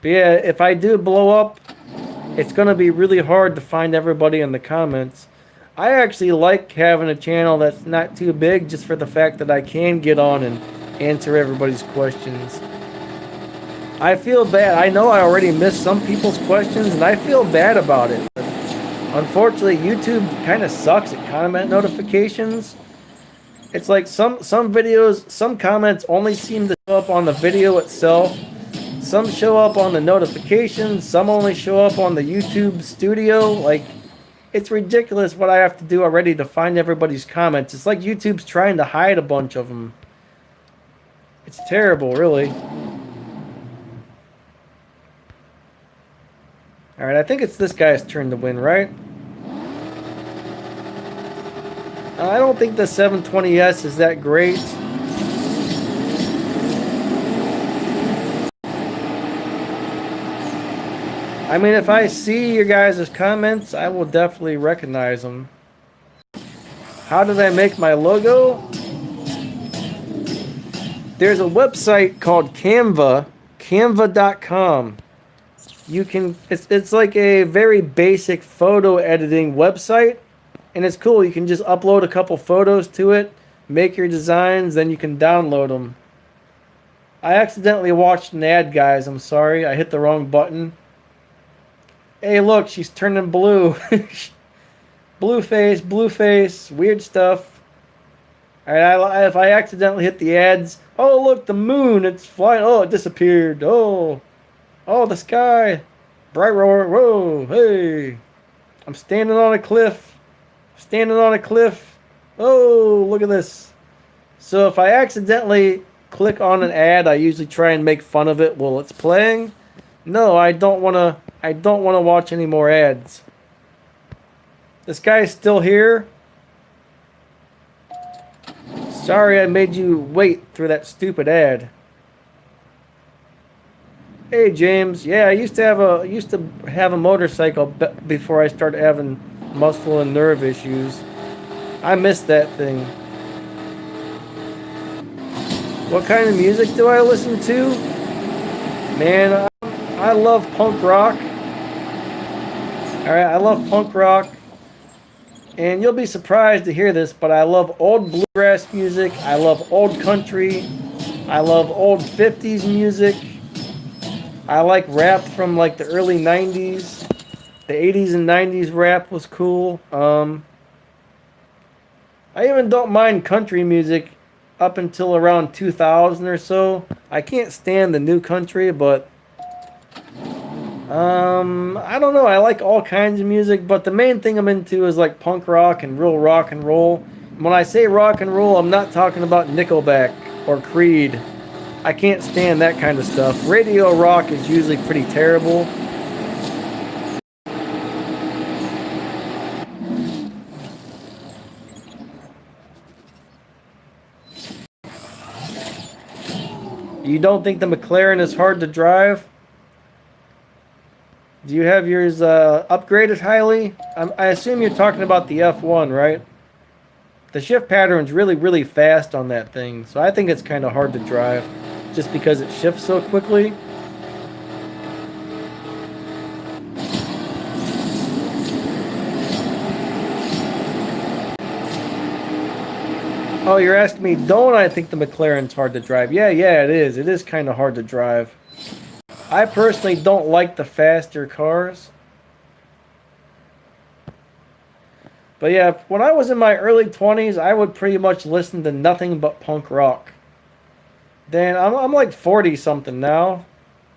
But yeah, if I do blow up, it's going to be really hard to find everybody in the comments. I actually like having a channel that's not too big just for the fact that I can get on and answer everybody's questions. I feel bad. I know I already missed some people's questions, and I feel bad about it. But unfortunately, YouTube kind of sucks at comment notifications. It's like some videos, some comments only seem to show up on the video itself. Some show up on the notifications. Some only show up on the YouTube studio. Like, it's ridiculous what I have to do already to find everybody's comments. It's like YouTube's trying to hide a bunch of them. It's terrible, really. Alright, I think it's this guy's turn to win, right? I don't think the 720S is that great. I mean, if I see your guys' comments, I will definitely recognize them. How did I make my logo? There's a website called Canva, canva.com. You can, it's like a very basic photo editing website, and it's cool. You can just upload a couple photos to it, make your designs, then you can download them. I accidentally watched an ad, guys. I'm sorry. I hit the wrong button. Hey, look, she's turning blue. Blue face, weird stuff. Alright, if I accidentally hit the ads, oh, look, the moon, it's flying. Oh, it disappeared. Oh, the sky. Bright roar. Whoa, hey. I'm standing on a cliff. Standing on a cliff. Oh, look at this. So if I accidentally click on an ad, I usually try and make fun of it while it's playing. No, I don't want to watch any more ads. This guy's still here. Sorry I made you wait through that stupid ad. Hey James, yeah, I used to have a motorcycle before I started having muscle and nerve issues. I miss that thing. What kind of music do I listen to? Man, I love punk rock. Alright, I love punk rock. And you'll be surprised to hear this, but I love old bluegrass music. I love old country. I love old 50s music. I like rap from like the early 90s. The 80s and 90s rap was cool. I even don't mind country music up until around 2000 or so. I can't stand the new country, but I don't know. I like all kinds of music, but the main thing I'm into is like punk rock and real rock and roll. When I say rock and roll, I'm not talking about Nickelback or Creed. I can't stand that kind of stuff. Radio rock is usually pretty terrible. You don't think the McLaren is hard to drive? Do you have yours upgraded highly? I assume you're talking about the F1, right? The shift pattern's really, really fast on that thing, so I think it's kind of hard to drive, just because it shifts so quickly. Oh, you're asking me, don't I think the McLaren's hard to drive? Yeah, it is. It is kind of hard to drive. I personally don't like the faster cars. But yeah, when I was in my early 20s, I would pretty much listen to nothing but punk rock. Then I'm like 40 something now.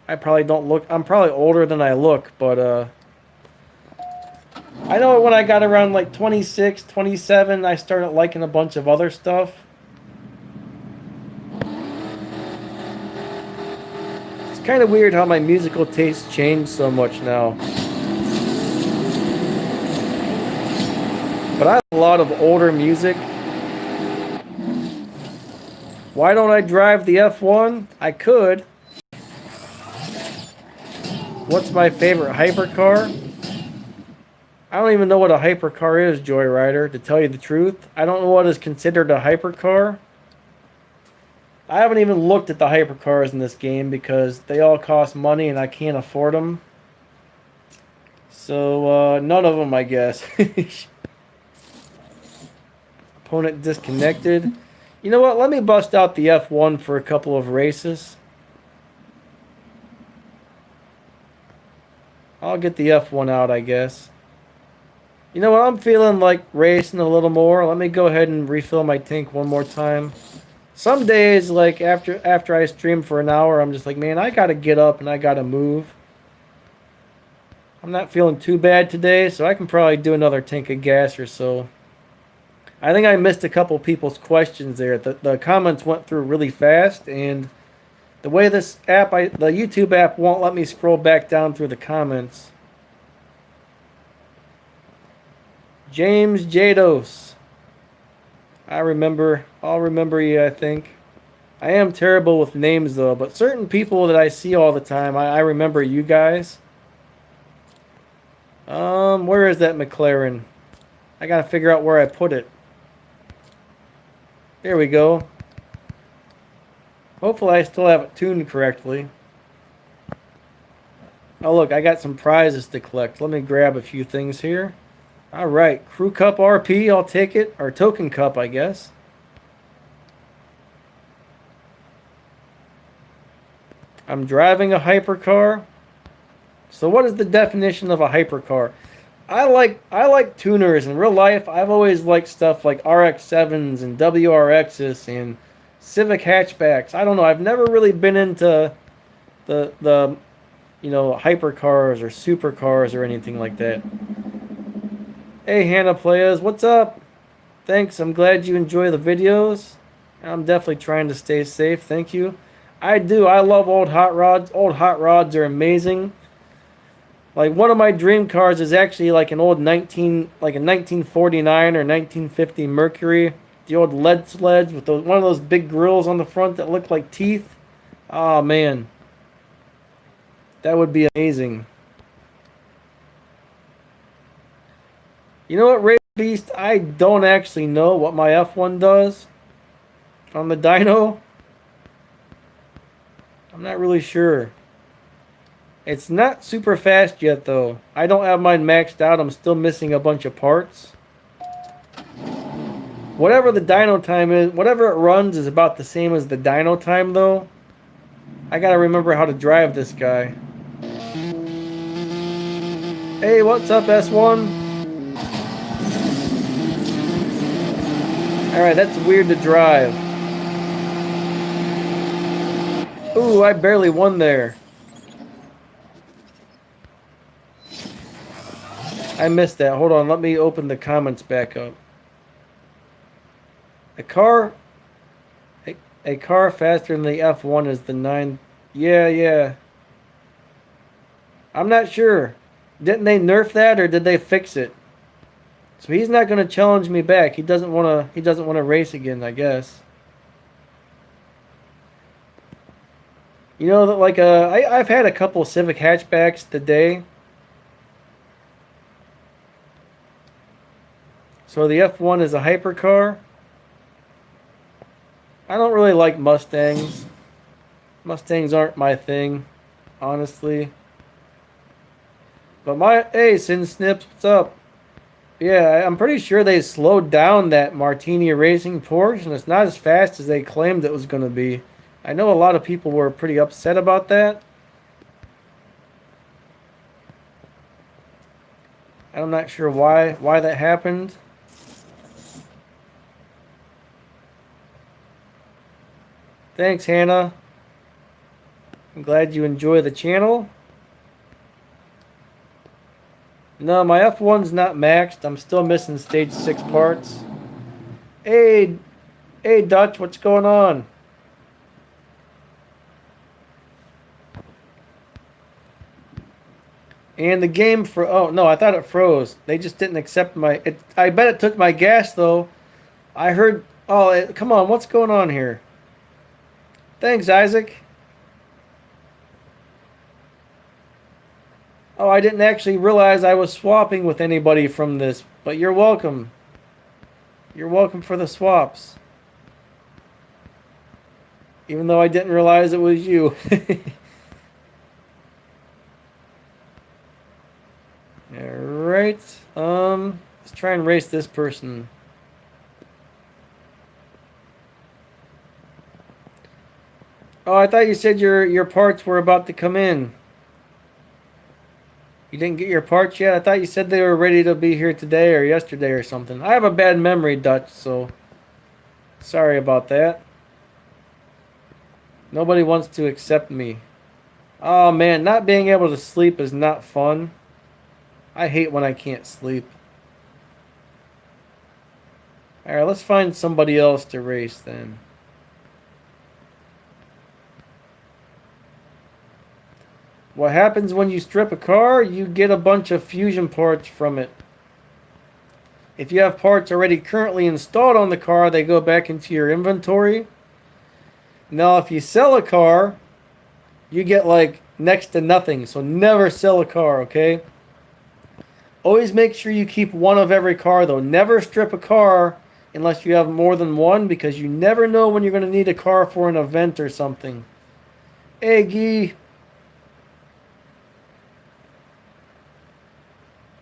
I probably don't look, I'm probably older than I look, but I know when I got around like 26, 27, I started liking a bunch of other stuff. It's kind of weird how my musical tastes change so much now. But I have a lot of older music. Why don't I drive the F1? I could. What's my favorite hypercar? I don't even know what a hypercar is, Joyrider, to tell you the truth. I don't know what is considered a hypercar. I haven't even looked at the hypercars in this game because they all cost money and I can't afford them. So, none of them, I guess. Opponent disconnected. You know what? Let me bust out the F1 for a couple of races. I'll get the F1 out, I guess. You know what? I'm feeling like racing a little more. Let me go ahead and refill my tank one more time. Some days, like after I stream for an hour, I'm just like, man, I gotta get up and I gotta move. I'm not feeling too bad today, so I can probably do another tank of gas or so. I think I missed a couple people's questions there. The comments went through really fast, and the way this app, the YouTube app, won't let me scroll back down through the comments. James Jados. I'll remember you, I think. I am terrible with names, though, but certain people that I see all the time, I remember you guys. Where is that McLaren? I gotta figure out where I put it. There we go. Hopefully I still have it tuned correctly. Oh, look, I got some prizes to collect. Let me grab a few things here. Alright, Crew Cup RP, I'll take it. Or Token Cup, I guess. I'm driving a hypercar. So what is the definition of a hypercar? I like tuners in real life. I've always liked stuff like RX-7s and WRXs and Civic hatchbacks. I don't know. I've never really been into the hypercars or supercars or anything like that. Hey Hannah Playas, what's up? Thanks. I'm glad you enjoy the videos. I'm definitely trying to stay safe. Thank you. I do. I love old hot rods. Old hot rods are amazing. Like one of my dream cars is actually like an old 1949 or 1950 Mercury. The old lead sleds with one of those big grills on the front that look like teeth. Oh man. That would be amazing. You know what, Race Beast? I don't actually know what my F1 does on the dyno. I'm not really sure. It's not super fast yet, though. I don't have mine maxed out. I'm still missing a bunch of parts. Whatever the dyno time is, whatever it runs is about the same as the dyno time, though. I gotta remember how to drive this guy. Hey, what's up, S1? Alright, that's weird to drive. Ooh, I barely won there. I missed that. Hold on, let me open the comments back up. A car faster than the F1 is the 9. Yeah. I'm not sure. Didn't they nerf that or did they fix it? So he's not going to challenge me back. He doesn't want to race again, I guess. You know that like I've had a couple Civic hatchbacks today. So the F1 is a hypercar. I don't really like Mustangs. Mustangs aren't my thing, honestly. But hey, Sin Snips, what's up? Yeah, I'm pretty sure they slowed down that Martini Racing Porsche, and it's not as fast as they claimed it was going to be. I know a lot of people were pretty upset about that. I'm not sure why that happened. Thanks, Hannah. I'm glad you enjoy the channel. No, my F1's not maxed. I'm still missing stage 6 parts. Hey, Dutch, what's going on? And the game oh no, I thought it froze. They just didn't accept my I bet it took my gas though. I heard come on, what's going on here? Thanks, Isaac. Oh, I didn't actually realize I was swapping with anybody from this, but you're welcome. You're welcome for the swaps. Even though I didn't realize it was you. Alright. Let's try and race this person. Oh, I thought you said your parts were about to come in. You didn't get your parts yet? I thought you said they were ready to be here today or yesterday or something. I have a bad memory, Dutch, so sorry about that. Nobody wants to accept me. Oh man, not being able to sleep is not fun. I hate when I can't sleep. Alright, let's find somebody else to race then. What happens when you strip a car? You get a bunch of fusion parts from it. If you have parts already currently installed on the car, they go back into your inventory. Now, if you sell a car, you get like next to nothing. So never sell a car, okay? Always make sure you keep one of every car, though. Never strip a car unless you have more than one, because you never know when you're going to need a car for an event or something. Hey, Guy.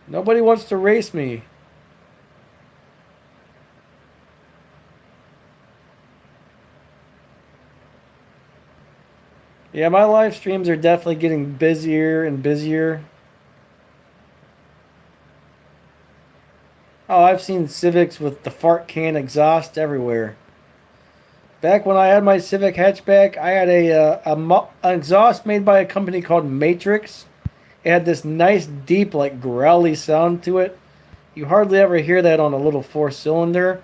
Nobody wants to race me. Yeah, my live streams are definitely getting busier and busier. Oh, I've seen Civics with the fart can exhaust everywhere. Back when I had my Civic hatchback, I had an exhaust made by a company called Matrix. It had this nice, deep, like growly sound to it. You hardly ever hear that on a little 4-cylinder.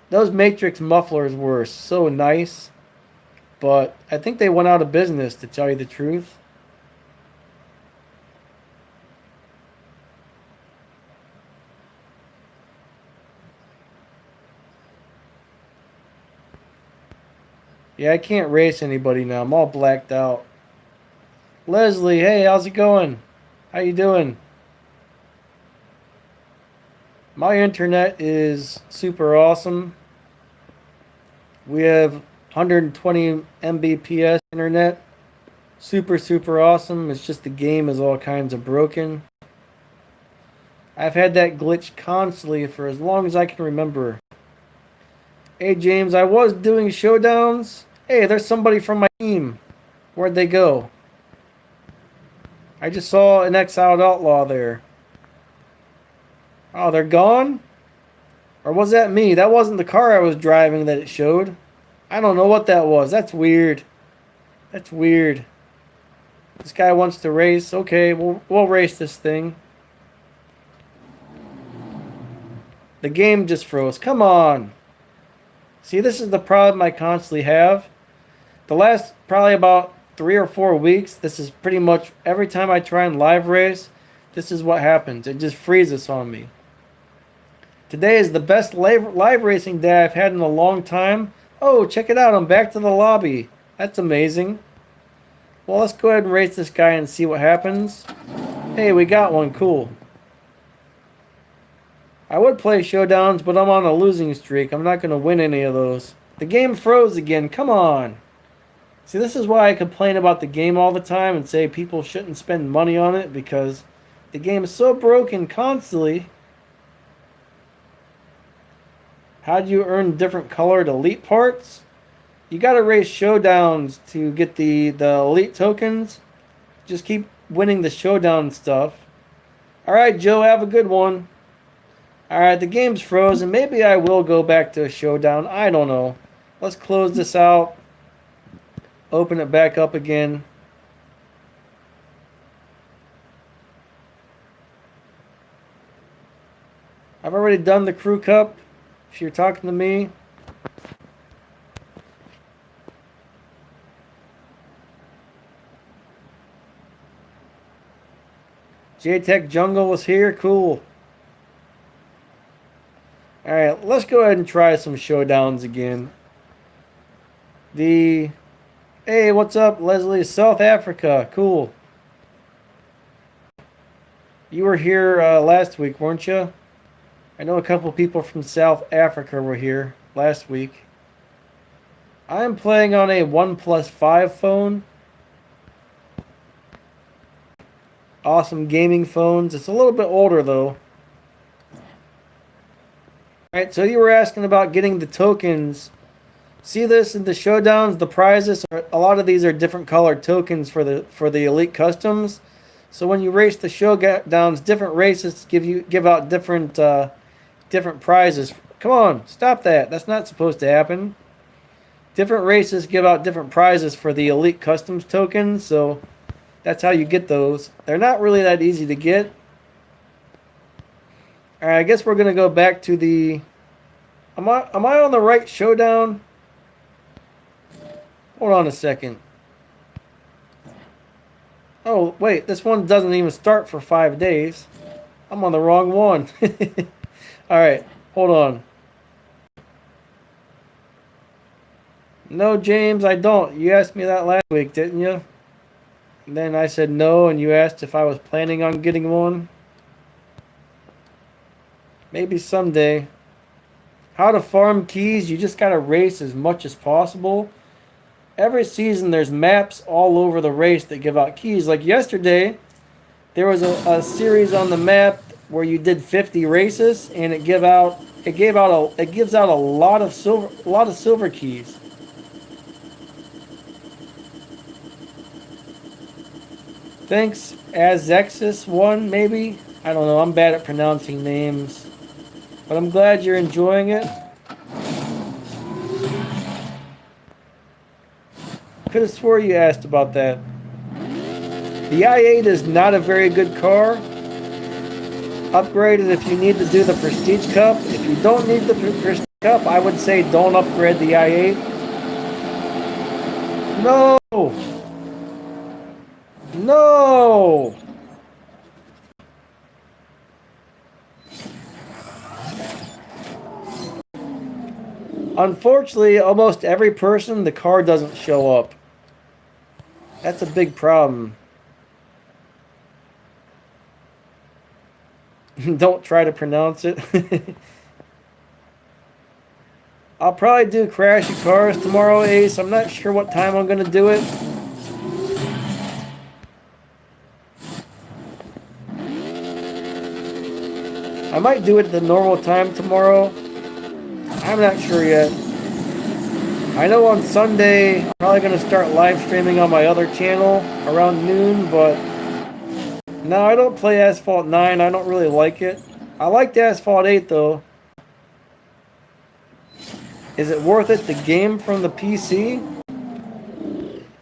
Those Matrix mufflers were so nice. But I think they went out of business, to tell you the truth. Yeah, I can't race anybody now. I'm all blacked out. Leslie, hey, how's it going? How you doing? My internet is super awesome. We have 120 Mbps internet. Super awesome. It's just the game is all kinds of broken. I've had that glitch constantly for as long as I can remember. Hey James, I was doing showdowns. Hey, there's somebody from my team. Where'd they go? I just saw an exiled outlaw there. Oh, they're gone? Or was that me? That wasn't the car I was driving that it showed. I don't know what that was. That's weird. That's weird. This guy wants to race. Okay, we'll race this thing. The game just froze. Come on. See, this is the problem I constantly have. The last probably about 3 or 4 weeks, this is pretty much every time I try and live race, this is what happens. It just freezes on me. Today is the best live racing day I've had in a long time. Oh, check it out. I'm back to the lobby. That's amazing. Well, let's go ahead and race this guy and see what happens. Hey, we got one. Cool. I would play showdowns, but I'm on a losing streak. I'm not going to win any of those. The game froze again. Come on. See, this is why I complain about the game all the time and say people shouldn't spend money on it, because the game is so broken constantly. How do you earn different colored elite parts? You got to race showdowns to get the elite tokens. Just keep winning the showdown stuff. Alright, Joe, have a good one. Alright, the game's frozen. Maybe I will go back to a showdown. I don't know. Let's close this out. Open it back up again. I've already done the crew cup. If you're talking to me. J-Tech Jungle was here. Cool. Alright, let's go ahead and try some showdowns again. Hey, what's up, Leslie? South Africa. Cool. You were here last week, weren't you? I know a couple people from South Africa were here last week. I'm playing on a OnePlus 5 phone. Awesome gaming phones. It's a little bit older though. Alright, so you were asking about getting the tokens. See this in the showdowns, the prizes are, a lot of these are different colored tokens for the elite customs. So when you race the showdowns, different races give out different prizes. Come on, stop that. That's not supposed to happen. Different races give out different prizes for the elite customs tokens, so that's how you get those. They're not really that easy to get. Alright, I guess we're gonna go back to the Am I on the right showdown? Hold on a second. Oh, wait, this one doesn't even start for 5 days. I'm on the wrong one. Alright, hold on. No, James, I don't. You asked me that last week, didn't you? And then I said no, and you asked if I was planning on getting one. Maybe someday. How to farm keys, you just gotta race as much as possible. Every season there's maps all over the race that give out keys. Like yesterday, there was a series on the map where you did 50 races, and it gives out a lot of silver keys. Thanks, Azexis1, maybe? I don't know, I'm bad at pronouncing names. But I'm glad you're enjoying it. Could have swore you asked about that. The i8 is not a very good car. Upgrade it if you need to do the Prestige Cup. If you don't need the Prestige Cup, I would say don't upgrade the i8. No! No! Unfortunately, almost every person, the car doesn't show up. That's a big problem. Don't try to pronounce it. I'll probably do Crash Your Cars tomorrow, Ace. I'm not sure what time I'm going to do it. I might do it at the normal time tomorrow. I'm not sure yet. I know on Sunday, I'm probably going to start live streaming on my other channel around noon, but no, I don't play Asphalt 9. I don't really like it. I liked Asphalt 8, though. Is it worth it to game from the PC?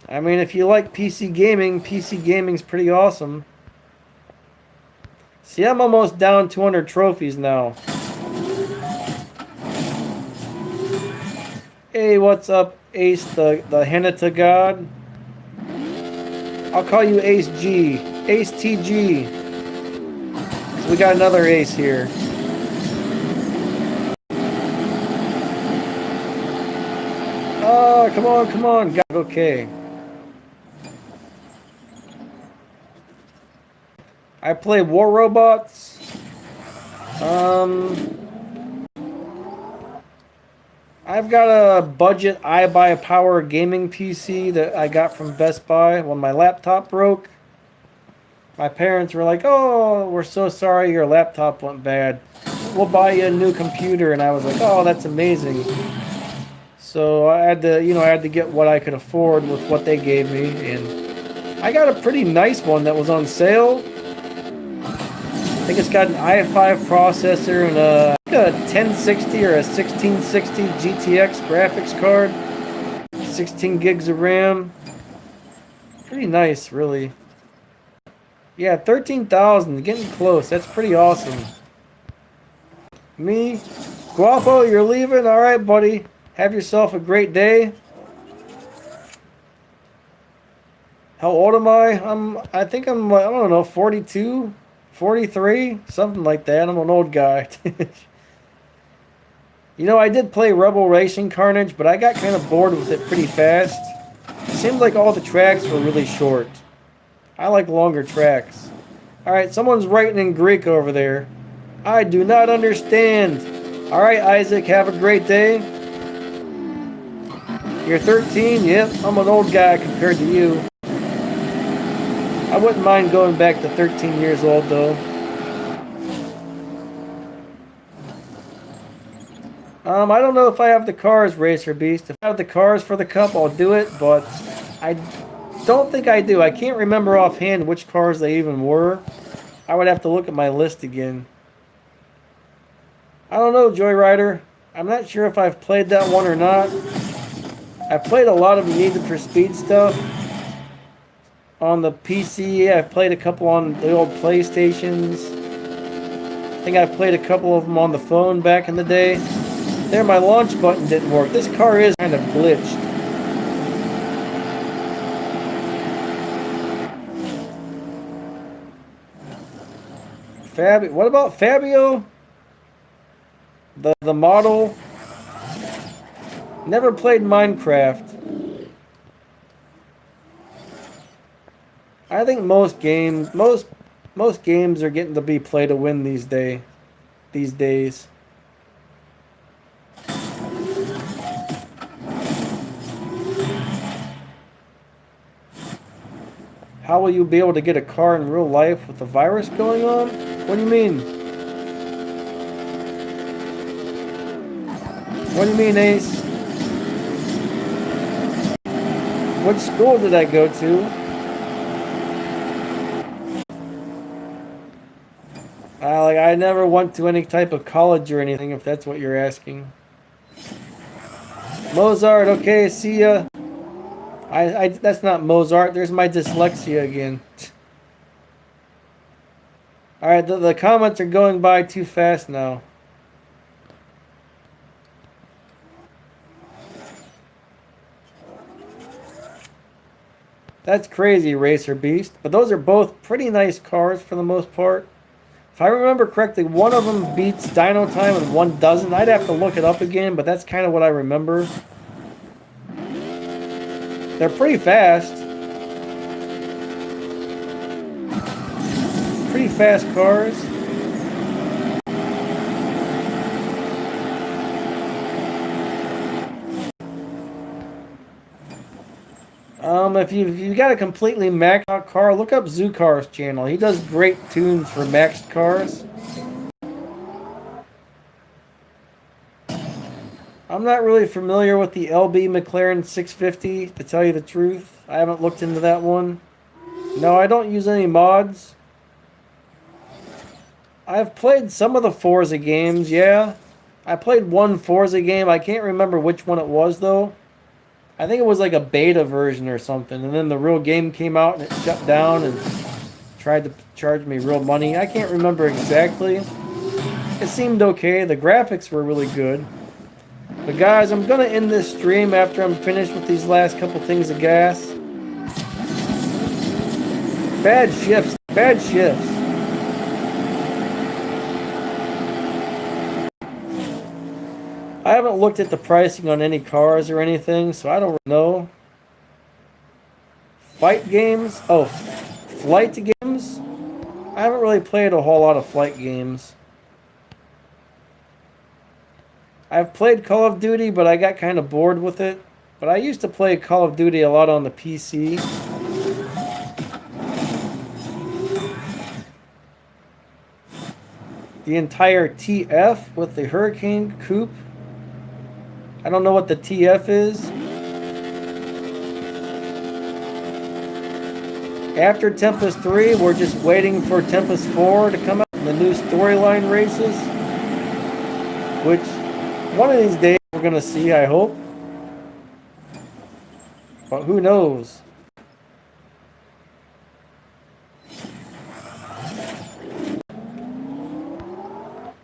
I mean, if you like PC gaming's pretty awesome. See, I'm almost down 200 trophies now. Hey, what's up, Ace, the Henata God? I'll call you Ace G. Ace TG. So we got another Ace here. Oh, come on, come on. God, okay. I play War Robots. I've got a budget iBuyPower gaming PC that I got from Best Buy when my laptop broke. My parents were like, "Oh, we're so sorry your laptop went bad. We'll buy you a new computer." And I was like, "Oh, that's amazing." So I had to get what I could afford with what they gave me, and I got a pretty nice one that was on sale. I think it's got an i5 processor and a 1060 or a 1660 GTX graphics card. 16 gigs of RAM. Pretty nice, really. Yeah, 13,000, getting close. That's pretty awesome. Me, Guapo, you're leaving? Alright, buddy. Have yourself a great day. How old am I? I think I'm, I don't know, 42, 43, something like that. I'm an old guy. You know, I did play Rebel Racing Carnage, but I got kind of bored with it pretty fast. It seemed like all the tracks were really short. I like longer tracks. Alright, someone's writing in Greek over there. I do not understand. Alright, Isaac, have a great day. You're 13? Yep, I'm an old guy compared to you. I wouldn't mind going back to 13 years old, though. I don't know if I have the cars, Racer Beast. If I have the cars for the Cup, I'll do it, but I don't think I do. I can't remember offhand which cars they even were. I would have to look at my list again. I don't know, Joyrider. I'm not sure if I've played that one or not. I've played a lot of the Need for Speed stuff on the PC. I've played a couple on the old PlayStations. I think I played a couple of them on the phone back in the day. There, my launch button didn't work. This car is kind of glitched. What about Fabio? The model? Never played Minecraft. I think most games are getting to be play to win these days. How will you be able to get a car in real life with the virus going on? What do you mean? What do you mean, Ace? What school did I go to? I never went to any type of college or anything, if that's what you're asking. Mozart, okay, see ya. That's not Mozart. There's my dyslexia again. Alright, the comments are going by too fast now. That's crazy, Racer Beast. But those are both pretty nice cars for the most part. If I remember correctly, one of them beats Dyno Time and one doesn't. I'd have to look it up again, but that's kind of what I remember. They're pretty fast. Pretty fast cars. If you've got a completely maxed out car, look up Zukar's channel. He does great tunes for maxed cars. I'm not really familiar with the LB McLaren 650, to tell you the truth. I haven't looked into that one. No, I don't use any mods. I've played some of the Forza games, yeah. I played one Forza game. I can't remember which one it was, though. I think it was like a beta version or something. And then the real game came out and it shut down and tried to charge me real money. I can't remember exactly. It seemed okay. The graphics were really good. But guys, I'm going to end this stream after I'm finished with these last couple things of gas. Bad shifts. Bad shifts. I haven't looked at the pricing on any cars or anything, so I don't know. Fight games? Oh, flight games? I haven't really played a whole lot of flight games. I've played Call of Duty, but I got kind of bored with it. But I used to play Call of Duty a lot on the PC. The entire TF with the Hurricane Coupe. I don't know what the TF is. After Tempest 3, we're just waiting for Tempest 4 to come out and the new storyline races. Which, one of these days, we're going to see, I hope. but who knows?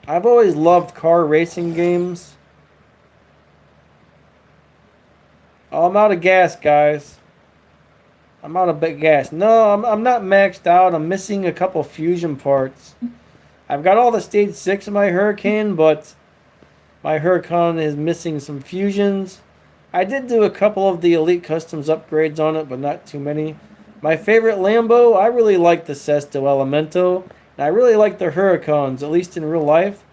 I've always loved car racing games. Oh, I'm out of gas, guys. I'm out of gas. No, I'm not maxed out. I'm missing a couple fusion parts. I've got all the stage 6 of my Huracan, but my Huracan is missing some fusions. I did do a couple of the Elite Customs upgrades on it, but not too many. My favorite Lambo, I really like the Sesto Elemento. And I really like the Huracans, at least in real life.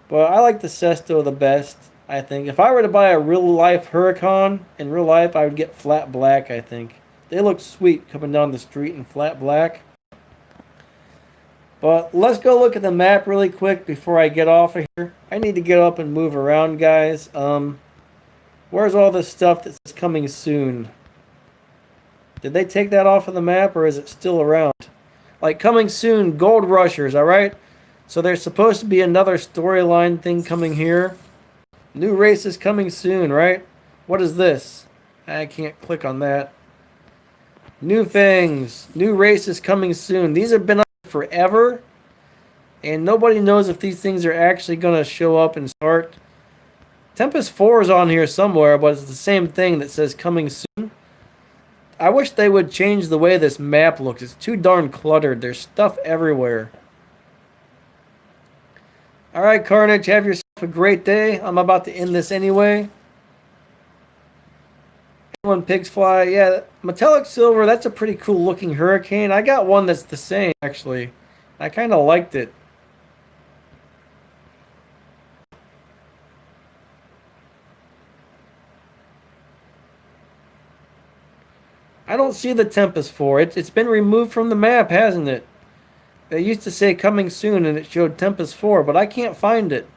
But I like the Sesto the best, I think. If I were to buy a real-life Huracan, in real life, I would get flat black, I think. They look sweet coming down the street in flat black. But let's go look at the map really quick before I get off of here. I need to get up and move around, guys. Where's all this stuff that's coming soon? Did they take that off of the map, or is it still around? Like, coming soon, Gold Rushers, alright? So there's supposed to be another storyline thing coming here. New races coming soon, right? What is this? I can't click on that. New things. New races coming soon. These have been up forever. And nobody knows if these things are actually going to show up and start. Tempest 4 is on here somewhere, but it's the same thing that says coming soon. I wish they would change the way this map looks. It's too darn cluttered. There's stuff everywhere. Alright, Carnage, have yourself a great day. I'm about to end this anyway. When pigs fly, yeah, metallic silver, that's a pretty cool looking Huracan. I got one that's the same, actually. I kind of liked it. I don't see the Tempest 4. It's been removed from the map, hasn't it? It used to say coming soon and it showed Tempest 4, but I can't find it.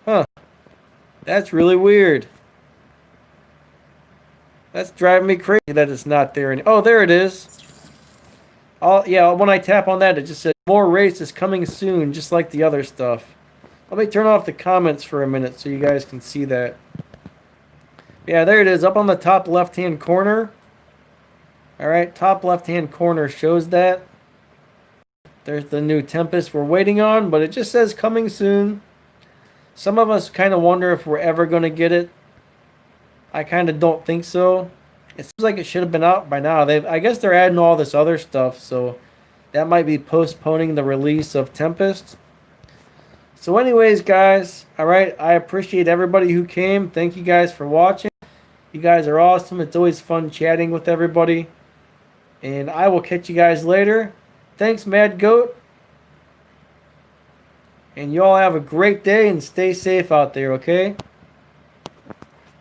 Huh. That's really weird. That's driving me crazy that it's not there. Oh, there it is. Yeah, when I tap on that, it just says more races coming soon, just like the other stuff. Let me turn off the comments for a minute so you guys can see that. Yeah, there it is, up on the top left-hand corner. Alright, top left-hand corner shows that. There's the new Tempest we're waiting on, but it just says coming soon. Some of us kind of wonder if we're ever going to get it. I kind of don't think so. It seems like it should have been out by now. I guess they're adding all this other stuff, so that might be postponing the release of Tempest. So anyways, guys, alright, I appreciate everybody who came. Thank you guys for watching. You guys are awesome. It's always fun chatting with everybody. And I will catch you guys later. Thanks, Mad Goat. And you all have a great day and stay safe out there, okay?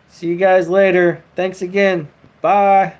See you guys later. Thanks again. Bye.